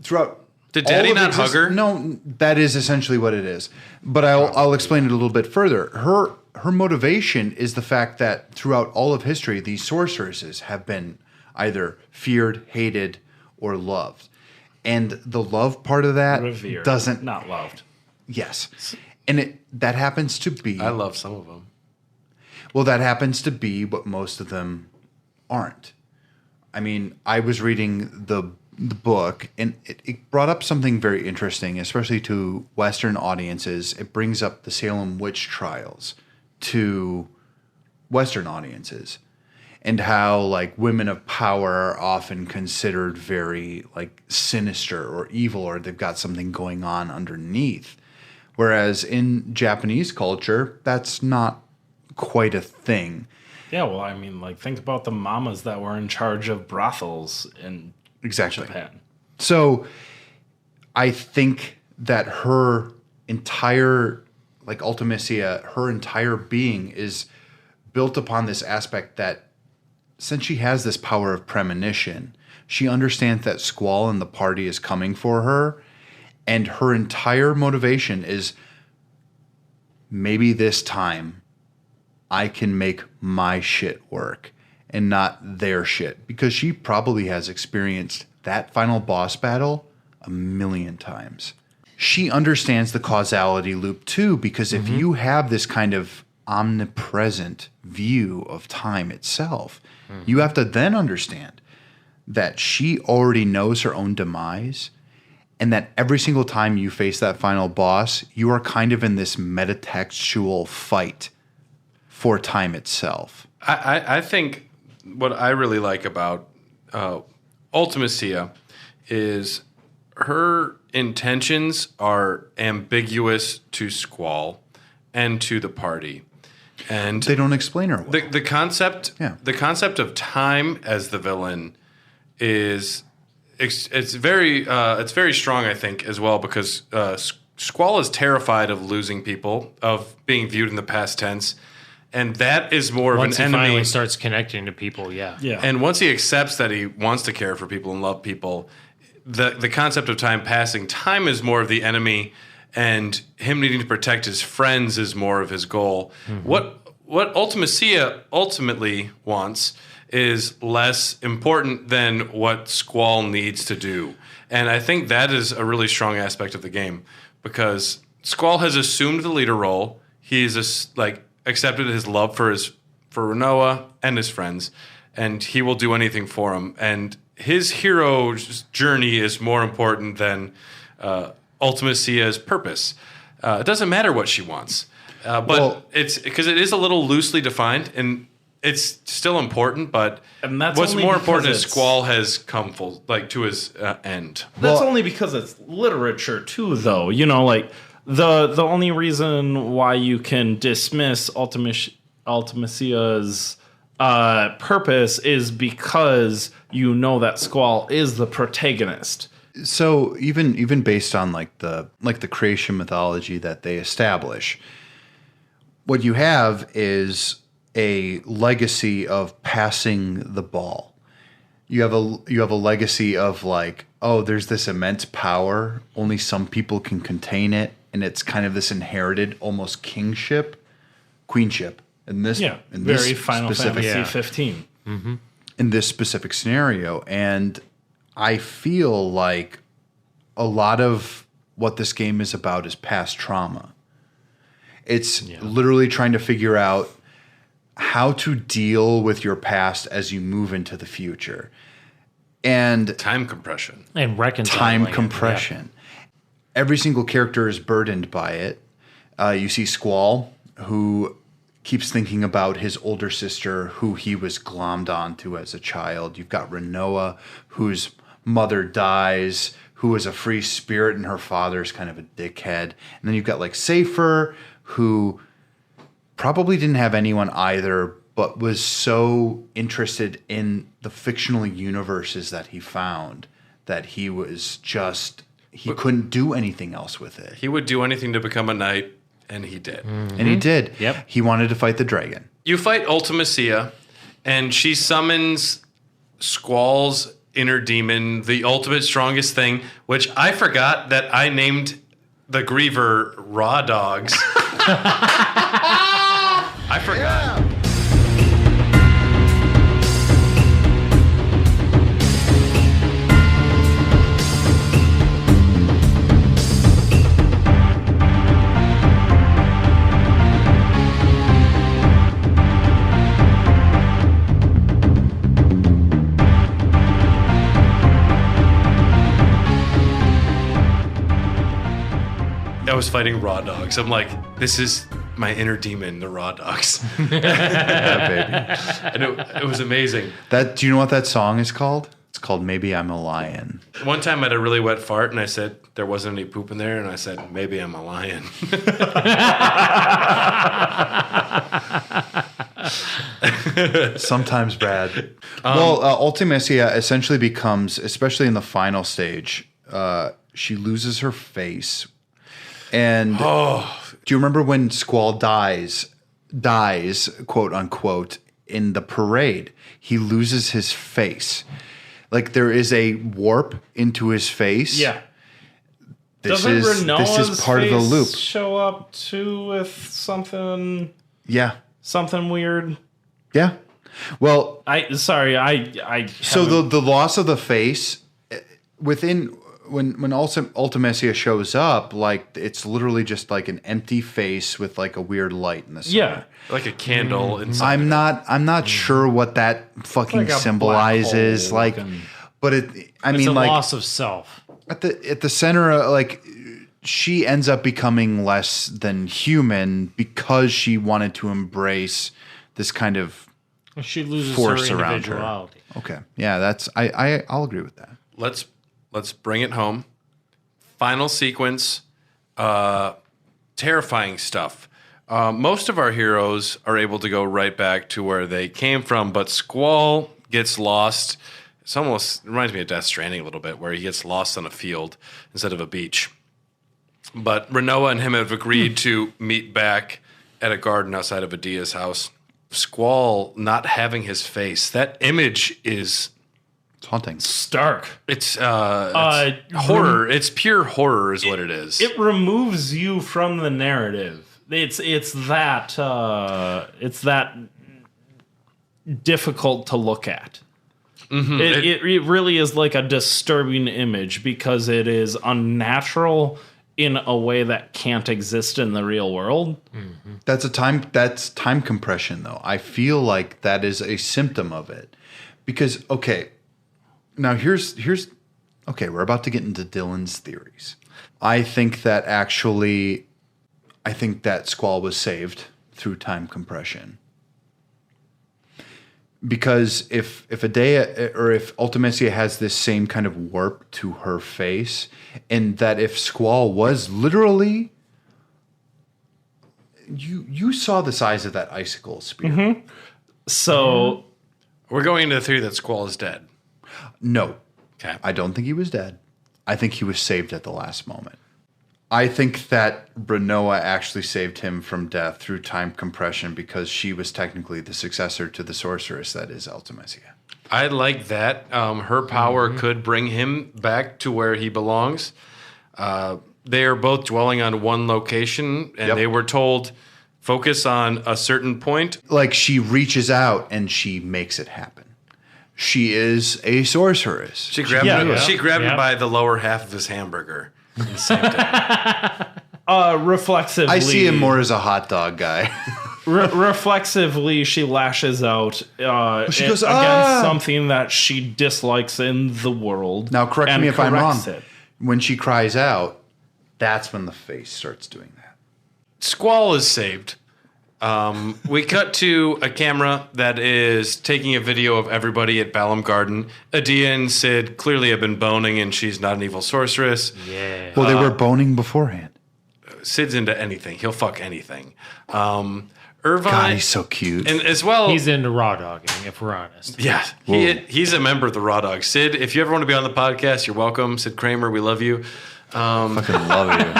throughout. Did Daddy all of not hug her? No, that is essentially what it is. But I'll explain it a little bit further. Her motivation is the fact that throughout all of history, these sorceresses have been either feared, hated, or loved. And the love part of that revered, doesn't. not loved. Yes. And that happens to be. I love some of them. Well, that happens to be what most of them aren't. I mean, I was reading the book, and it brought up something very interesting, especially to Western audiences. It brings up the Salem witch trials to Western audiences, and how like women of power are often considered very like sinister or evil, or they've got something going on underneath. Whereas in Japanese culture, that's not quite a thing. Yeah, well, I mean, like, think about the mamas that were in charge of brothels in Exactly. Japan. So I think that her entire, like Ultimacia, her entire being is built upon this aspect that since she has this power of premonition, she understands that Squall and the party is coming for her. And her entire motivation is maybe this time I can make my shit work and not their shit. Because she probably has experienced that final boss battle 1,000,000 times. She understands the causality loop too, because if you have this kind of omnipresent view of time itself, you have to then understand that she already knows her own demise. And that every single time you face that final boss, you are kind of in this metatextual fight for time itself. I think what I really like about Ultimacia is her intentions are ambiguous to Squall and to the party. And They don't explain her well. the concept of time as the villain is it's very strong, I think, as well, because Squall is terrified of losing people, of being viewed in the past tense, and that is more Once of an he enemy. finally starts connecting to people, yeah. And once he accepts that he wants to care for people and love people, the concept of time passing, time is more of the enemy, and him needing to protect his friends is more of his goal. Mm-hmm. What Ultimacia ultimately wants is less important than what Squall needs to do. And I think that is a really strong aspect of the game, because Squall has assumed the leader role. He's accepted his love for Renoa and his friends, and he will do anything for him. And his hero's journey is more important than Ultimacia's purpose. It doesn't matter what she wants, but it's because it is a little loosely defined, and it's still important. But what's more important is Squall has come to his end. That's only because it's literature too, though. You know, like the only reason why you can dismiss Ultimacia's purpose is because you know that Squall is the protagonist. So even based on like the creation mythology that they establish, what you have is a legacy of passing the ball. You have a legacy of like, oh, there's this immense power, only some people can contain it, and it's kind of this inherited almost queenship in this very Final specific Fantasy 15. in this specific scenario. And I feel like a lot of what this game is about is past trauma. It's literally trying to figure out how to deal with your past as you move into the future. And Time compression. And reconciling time it, compression. Every single character is burdened by it. You see Squall, who keeps thinking about his older sister, who he was glommed onto as a child. You've got Renoa, whose mother dies, who is a free spirit, and her father's kind of a dickhead. And then you've got like Safer, who probably didn't have anyone either, but was so interested in the fictional universes that he found that he was just, he couldn't do anything else with it. He would do anything to become a knight, and he did. And he did. Yep. He wanted to fight the dragon. You fight Ultimacia, and she summons Squall's inner demon, the ultimate strongest thing, which I forgot that I named the Griever Raw Dogs. I forgot. I was fighting Raw Dogs. I'm like, this is my inner demon, the Raw Dogs. Yeah, baby. And it was amazing. Do you know what that song is called? It's called Maybe I'm a Lion. One time I had a really wet fart, and I said there wasn't any poop in there, and I said, maybe I'm a lion. Sometimes, Brad. Ultimacia essentially becomes, especially in the final stage, she loses her face. And do you remember when Squall dies, quote unquote, in the parade? He loses his face. Like there is a warp into his face. Yeah. This is part of the loop. Show up too with something weird. Yeah. Well, so the loss of the face within when Ultimacia shows up, like it's literally just like an empty face with like a weird light in the center. Yeah. Like a candle inside. I'm not sure what that fucking like a symbolizes. black hole Like, looking. but It's a like loss of self. at the center, like she ends up becoming less than human because she wanted to embrace this kind of She loses force her around her. individuality. Okay, yeah, I'll agree with that. Let's bring it home. Final sequence, terrifying stuff. Most of our heroes are able to go right back to where they came from, but Squall gets lost. It almost reminds me of Death Stranding a little bit, where he gets lost on a field instead of a beach. But Renoa and him have agreed to meet back at a garden outside of Adia's house. Squall not having his face, that image is It's haunting. Stark. it's horror. It's pure horror is what it is. It removes you from the narrative. It's that difficult to look at. Mm-hmm. It really is like a disturbing image because it is unnatural in a way that can't exist in the real world. That's time compression, though. I feel like that is a symptom of it, because now here's we're about to get into Dylan's theories. I think that Squall was saved through time compression. Because if Adea or if Ultimacia has this same kind of warp to her face, and that if Squall was literally, you saw the size of that icicle spear. Mm-hmm. So We're going into the theory that Squall is dead. No, Okay. I don't think he was dead. I think he was saved at the last moment. I think that Renoa actually saved him from death through time compression because she was technically the successor to the sorceress that is Ultimacia. I like that. Her power could bring him back to where he belongs. They are both dwelling on one location, and Yep. they were told Focus on a certain point. Like she reaches out and she makes it happen. She is a sorceress. She grabbed him by the lower half of his hamburger. At the same time. Reflexively, I see him more as a hot dog guy. Reflexively, she lashes out She goes, against something that she dislikes in the world. Now, correct me if I'm wrong. It. When she cries out, that's when the face starts doing that. Squall is saved. We cut to a camera that is taking a video of everybody at Balam Garden. Adia and Sid clearly have been boning, and she's not an evil sorceress. Yeah. Well, they were boning beforehand. Sid's into anything. He'll fuck anything. Irvine, God, he's so cute. and as well, He's into raw dogging, if we're honest. yeah, he's a member of the Raw Dog. Sid, if you ever want to be on the podcast, you're welcome. Sid Kramer, we love you. Fucking love you.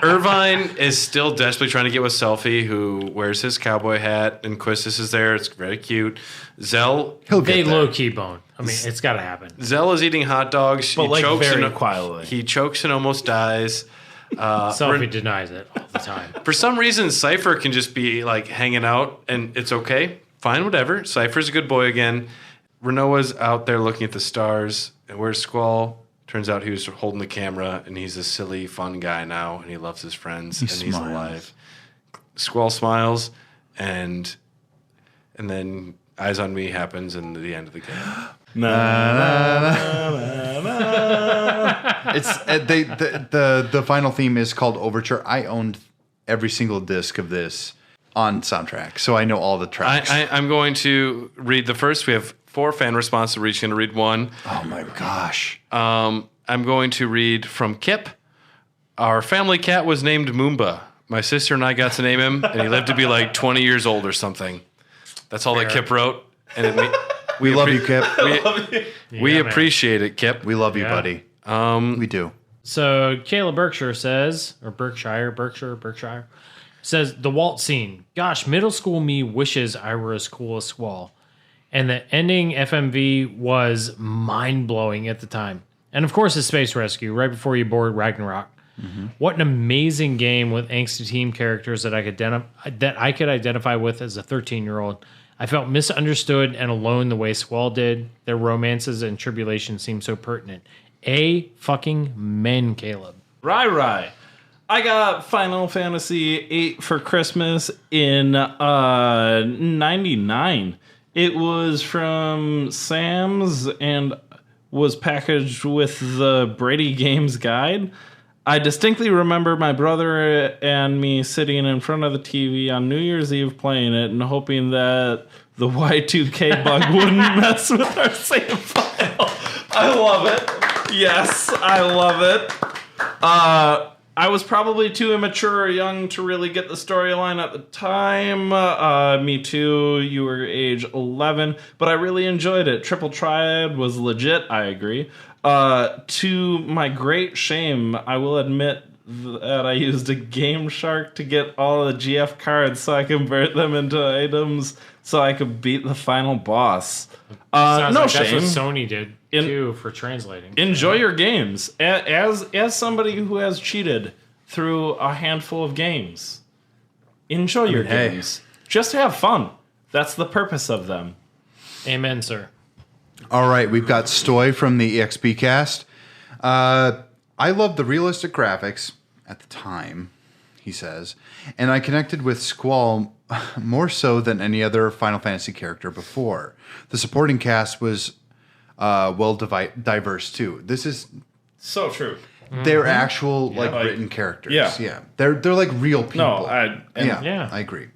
Irvine is still desperately trying to get with Selfie, who wears his cowboy hat, and Quistis is there. It's very cute. Zell He'll They get there. low key bone. I mean, it's got to happen. Zell is eating hot dogs. But like very and, quietly. He chokes and almost dies. Selfie denies it all the time. For some reason, Cypher can just be like hanging out, and it's okay. Fine, whatever. Cypher's a good boy again. Renoa's out there looking at the stars. And where's Squall? Turns out he was holding the camera, and he's a silly, fun guy now, and he loves his friends, and he's smiles. alive. Squall smiles, and then Eyes on Me happens, and the end of the game. It's the final theme is called Overture. I owned every single disc of this on soundtrack, so I know all the tracks. I'm going to read the first. We have 4 fan responses. We're each going to read one. Oh my gosh. I'm going to read from Kip. Our family cat was named Moomba. My sister and I got to name him, and he lived to be like 20 years old or something. That's all that Kip wrote. And We love you, Kip. We man. appreciate it, Kip. We love you, Yeah. buddy. We do. So Kayla Berkshire says, or Berkshire, says, the waltz scene. Gosh, middle school me wishes I were as cool as Squall. And the ending FMV was mind-blowing at the time. And of course, the Space Rescue, right before you board Ragnarok. Mm-hmm. What an amazing game with angsty team characters that I could identify with as a 13-year-old. I felt misunderstood and alone the way Squall did. Their romances and tribulations seemed so pertinent. Fucking men, Caleb. Right. I got Final Fantasy VIII for Christmas in 99. It was from Sam's and was packaged with the Brady Games Guide. I distinctly remember my brother and me sitting in front of the TV on New Year's Eve playing it and hoping that the Y2K bug wouldn't mess with our save file. I love it. Yes, I love it. I was probably too immature or young to really get the storyline at the time. Me too. You were age 11, but I really enjoyed it. Triple Triad was legit. I agree. To my great shame, I will admit that I used a Game Shark to get all the GF cards so I could convert them into items so I could beat the final boss. Sounds No like shame. That's what Sony did too for translating. Enjoy your games. As somebody who has cheated through a handful of games, enjoy your games. Just have fun. That's the purpose of them. Amen, sir. All right, we've got Stoy from the EXP cast. I loved the realistic graphics at the time, he says, and I connected with Squall more so than any other Final Fantasy character before. The supporting cast was diverse too. This is So true. they're actual like- written characters. Yeah. They're like real people. No, Yeah. I agree.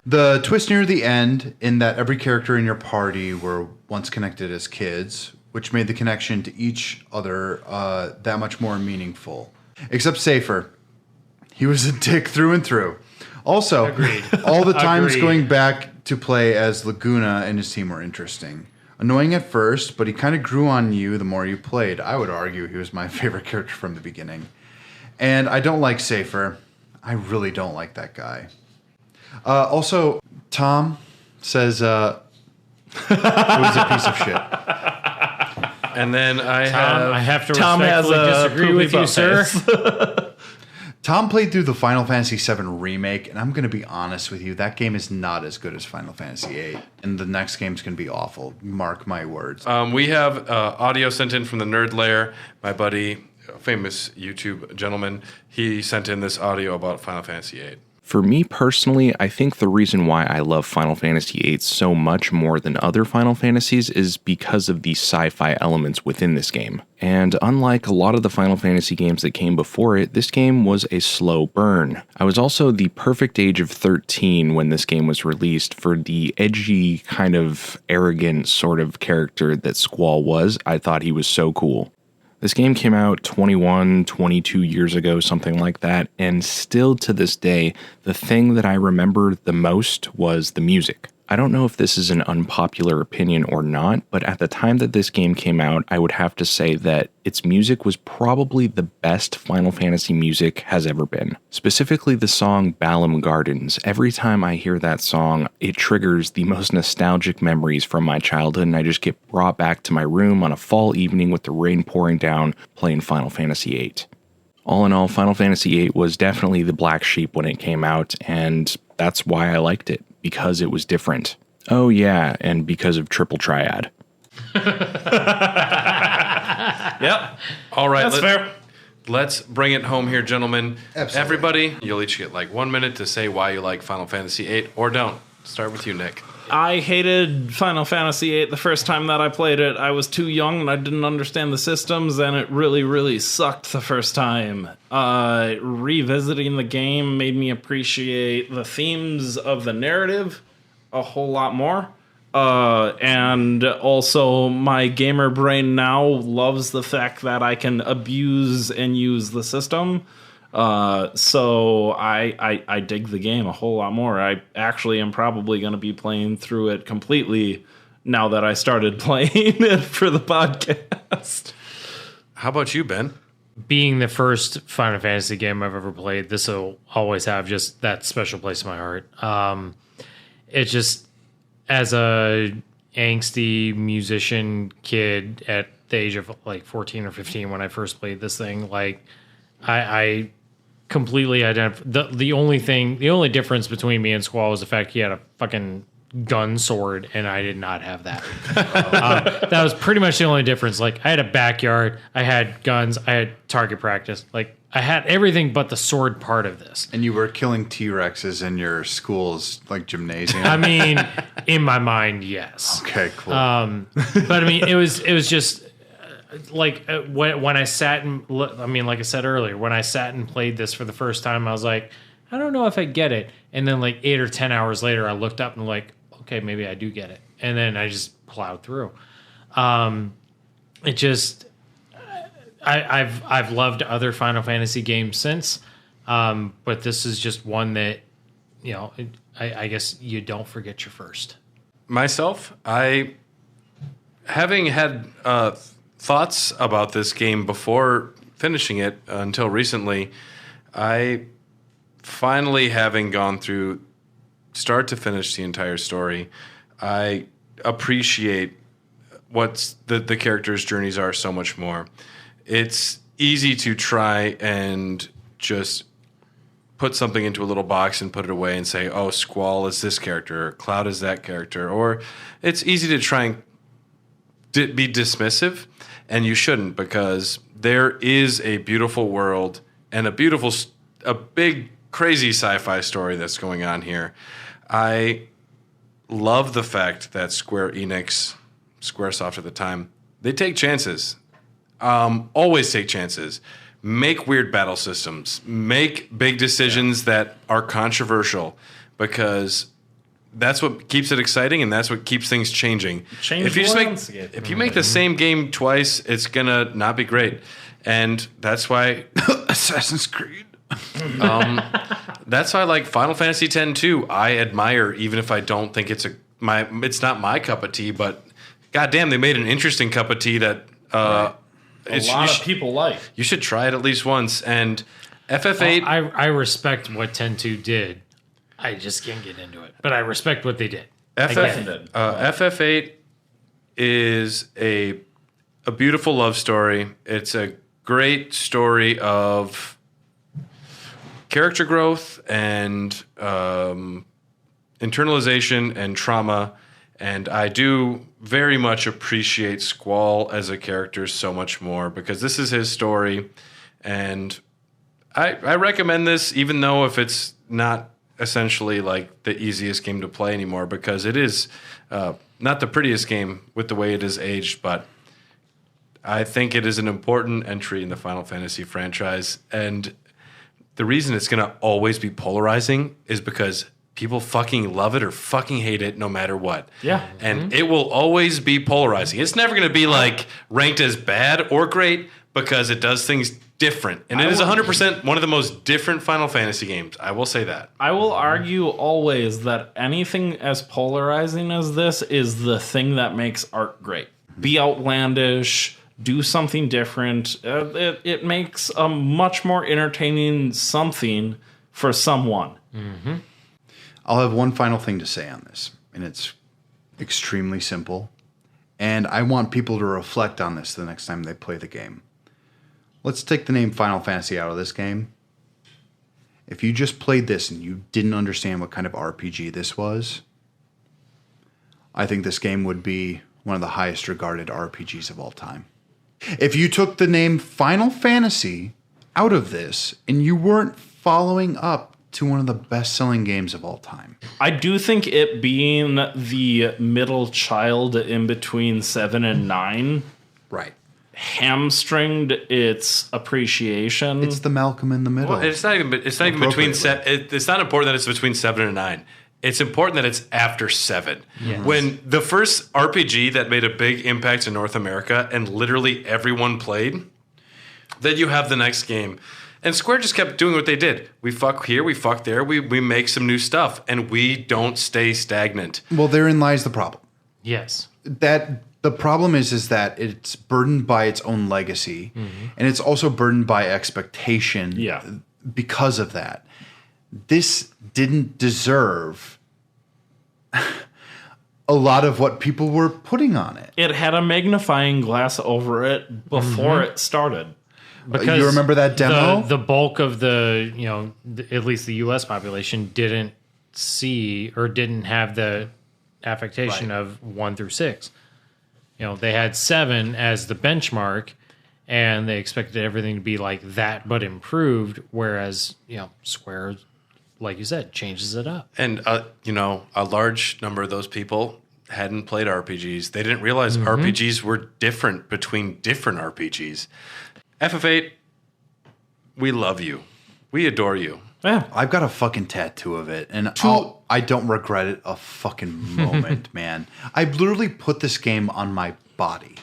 The twist near the end, in that every character in your party were once connected as kids, which made the connection to each other that much more meaningful. Except Safer. He was a dick through and through. Also, all the times Agreed. going back to play as Laguna and his team were interesting. Annoying at first, but he kind of grew on you the more you played. I would argue he was my favorite character from the beginning. And I don't like Safer. I really don't like that guy. Also, Tom says it was a piece of shit. And then I I have have to Tom has respectfully a disagree poopy with you, butt sir. face. Tom played through the Final Fantasy VII Remake, and I'm going to be honest with you, that game is not as good as Final Fantasy VIII, and the next game's going to be awful. Mark my words. We have audio sent in from the Nerd Lair. My buddy, a famous YouTube gentleman, he sent in this audio about Final Fantasy VIII. For me personally, I think the reason why I love Final Fantasy VIII so much more than other Final Fantasies is because of the sci-fi elements within this game. And unlike a lot of the Final Fantasy games that came before it, this game was a slow burn. I was also the perfect age of 13 when this game was released for the edgy, kind of arrogant sort of character that Squall was. I thought he was so cool. This game came out 21, 22 years ago, something like that, and still to this day, the thing that I remember the most was the music. I don't know if this is an unpopular opinion or not, but at the time that this game came out, I would have to say that its music was probably the best Final Fantasy music has ever been. Specifically the song Balam Gardens. Every time I hear that song, it triggers the most nostalgic memories from my childhood, and I just get brought back to my room on a fall evening with the rain pouring down, playing Final Fantasy VIII. All in all, Final Fantasy VIII was definitely the black sheep when it came out, and that's why I liked it. Because it was different. Oh yeah, and because of Triple Triad. Yep. All right. That's fair. Let's bring it home here, gentlemen. Absolutely. Everybody, you'll each get like 1 minute to say why you like Final Fantasy VIII, or don't. Start with you, Nick. I hated Final Fantasy VIII the first time that I played it. I was too young and I didn't understand the systems, and it really, really sucked the first time. Revisiting the game made me appreciate the themes of the narrative a whole lot more. And also, my gamer brain now loves the fact that I can abuse and use the system. So I dig the game a whole lot more. I actually am probably going to be playing through it completely now that I started playing it for the podcast. How about you, Ben? Being the first Final Fantasy game I've ever played, this will always have just that special place in my heart. It just, as a angsty musician kid at the age of like 14 or 15 when I first played this thing, like I completely identify. The only difference between me and Squall was the fact he had a fucking gun sword and I did not have that. That was pretty much the only difference. Like, I had a backyard, I had guns, I had target practice. Like, I had everything but the sword part of this. And you were killing T-Rexes in your school's like gymnasium. I mean, in my mind, yes. Okay, cool. But I mean, it was just like when I sat and like I said earlier, when I sat and played this for the first time, I was like, I don't know if I get it. And then like 8 or 10 hours later, I looked up and like, okay, maybe I do get it. And then I just plowed through. It just, I've loved other Final Fantasy games since, but this is just one that, you know, I guess you don't forget your first. Myself, having had thoughts about this game before finishing it until recently, I finally, having gone through start to finish the entire story, I appreciate what the characters' journeys are so much more. It's easy to try and just put something into a little box and put it away and say, oh, Squall is this character, or Cloud is that character. Or it's easy to try and be dismissive, and you shouldn't, because there is a beautiful world and a big, crazy sci-fi story that's going on here. I love the fact that Square Enix, Squaresoft at the time, they take chances. Always take chances. Make weird battle systems. Make big decisions that are controversial, because that's what keeps it exciting, and that's what keeps things changing. If you make the same game twice, it's gonna not be great, and that's why Assassin's Creed. That's why I like Final Fantasy X too. I admire, even if I don't think it's not my cup of tea, but goddamn, they made an interesting cup of tea that a lot of people like. You should try it at least once. And FF8, I respect what 10-2 did. I just can't get into it, but I respect what they did. FF8 is a beautiful love story. It's a great story of character growth and internalization and trauma. And I do very much appreciate Squall as a character so much more because this is his story. And I recommend this, even though if it's not essentially like the easiest game to play anymore, because it is not the prettiest game with the way it is aged, but I think it is an important entry in the Final Fantasy franchise. And the reason it's going to always be polarizing is because people fucking love it or fucking hate it no matter what. Yeah. And it will always be polarizing. It's never going to be like ranked as bad or great because it does things different. And it is 100% one of the most different Final Fantasy games. I will say that. I will argue always that anything as polarizing as this is the thing that makes art great. Be outlandish, do something different. It makes a much more entertaining something for someone. Mm-hmm. I'll have one final thing to say on this, and it's extremely simple. And I want people to reflect on this the next time they play the game. Let's take the name Final Fantasy out of this game. If you just played this and you didn't understand what kind of RPG this was, I think this game would be one of the highest regarded RPGs of all time. If you took the name Final Fantasy out of this and you weren't following up to one of the best-selling games of all time. I do think it being the middle child in between 7 and 9 Right. hamstringed its appreciation. It's the Malcolm in the middle. Well, it's not even between. It's not important that it's between 7 and 9. It's important that it's after 7. Yes. When the first RPG that made a big impact in North America and literally everyone played, then you have the next game. And Square just kept doing what they did. We fuck here, we fuck there, we make some new stuff, and we don't stay stagnant. Well, therein lies the problem. Yes. That the problem is that it's burdened by its own legacy, and it's also burdened by expectation. Yeah. Because of that, this didn't deserve a lot of what people were putting on it. It had a magnifying glass over it before it started. Because you remember that demo? The bulk of the, at least the U.S. population didn't see or didn't have the affectation of 1 through 6. They had 7 as the benchmark, and they expected everything to be like that but improved, whereas, Square, like you said, changes it up. And, a large number of those people hadn't played RPGs. They didn't realize RPGs were different between different RPGs. FF8, we love you. We adore you. Yeah. I've got a fucking tattoo of it, and I don't regret it a fucking moment, man. I literally put this game on my body.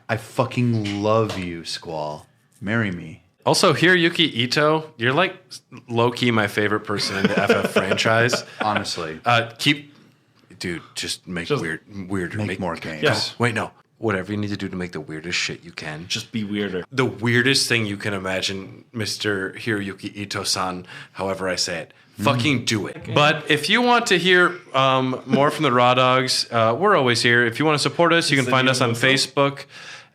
I fucking love you, Squall. Marry me. Also, Hiroyuki Ito, you're like low-key my favorite person in the FF franchise. Honestly. Just make weirder. Make more games. Yes. Wait, no. Whatever you need to do to make the weirdest shit you can. Just be weirder. The weirdest thing you can imagine, Mr. Hiroyuki Ito-san, however I say it. Fucking do it. Okay. But if you want to hear more from the Raw Dogs, we're always here. If you want to support us, you can find us on Facebook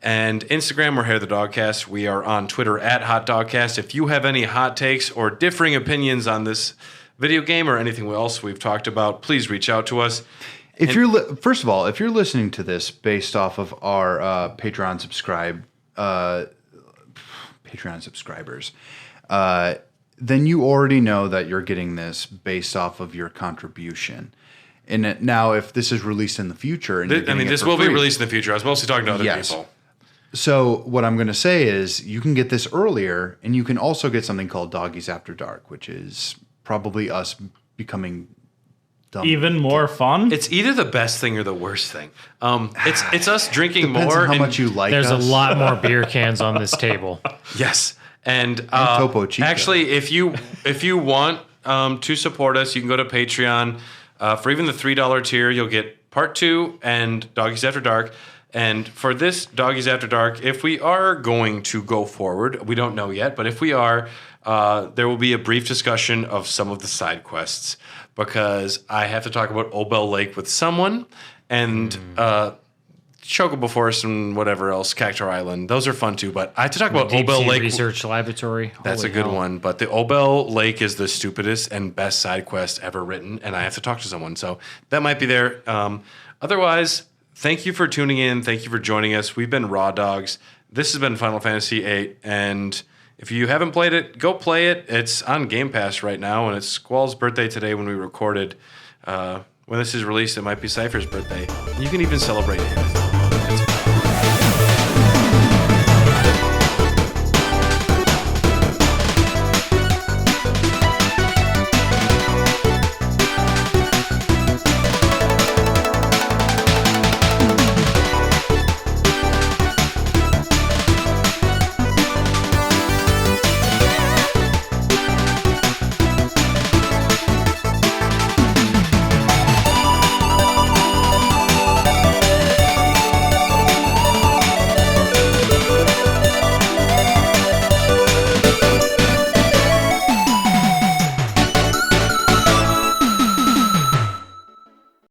and Instagram. We're Hair the Dogcast. We are on Twitter at Hot Dogcast. If you have any hot takes or differing opinions on this video game or anything else we've talked about, please reach out to us. First of all, if you're listening to this based off of our Patreon subscribers, then you already know that you're getting this based off of your contribution. And now, if this is released in the future, this will be released in the future. I was mostly talking to other people. So what I'm going to say is, you can get this earlier, and you can also get something called Doggies After Dark, which is probably us becoming dumb. Even more fun? It's either the best thing or the worst thing. It's us drinking Depends more. on how much you like There's us. a lot more beer cans on this table. Yes. And Topo Chico. Actually, if you want to support us, you can go to Patreon. For even the $3 tier, you'll get Part 2 and Doggies After Dark. And for this Doggies After Dark, if we are going to go forward, we don't know yet, but if we are, there will be a brief discussion of some of the side quests, because I have to talk about Obel Lake with someone, and Chocobo Forest and whatever else, Cactuar Island. Those are fun too. But I have to talk about Deep Obel Sea Lake. Research Laboratory. That's Holy a good hell. one. But the Obel Lake is the stupidest and best side quest ever written, and I have to talk to someone. So that might be there. Otherwise, thank you for tuning in. Thank you for joining us. We've been Raw Dogs. This has been Final Fantasy VIII, and if you haven't played it, go play it. It's on Game Pass right now, and it's Squall's birthday today when we recorded. When this is released, it might be Cypher's birthday. You can even celebrate it.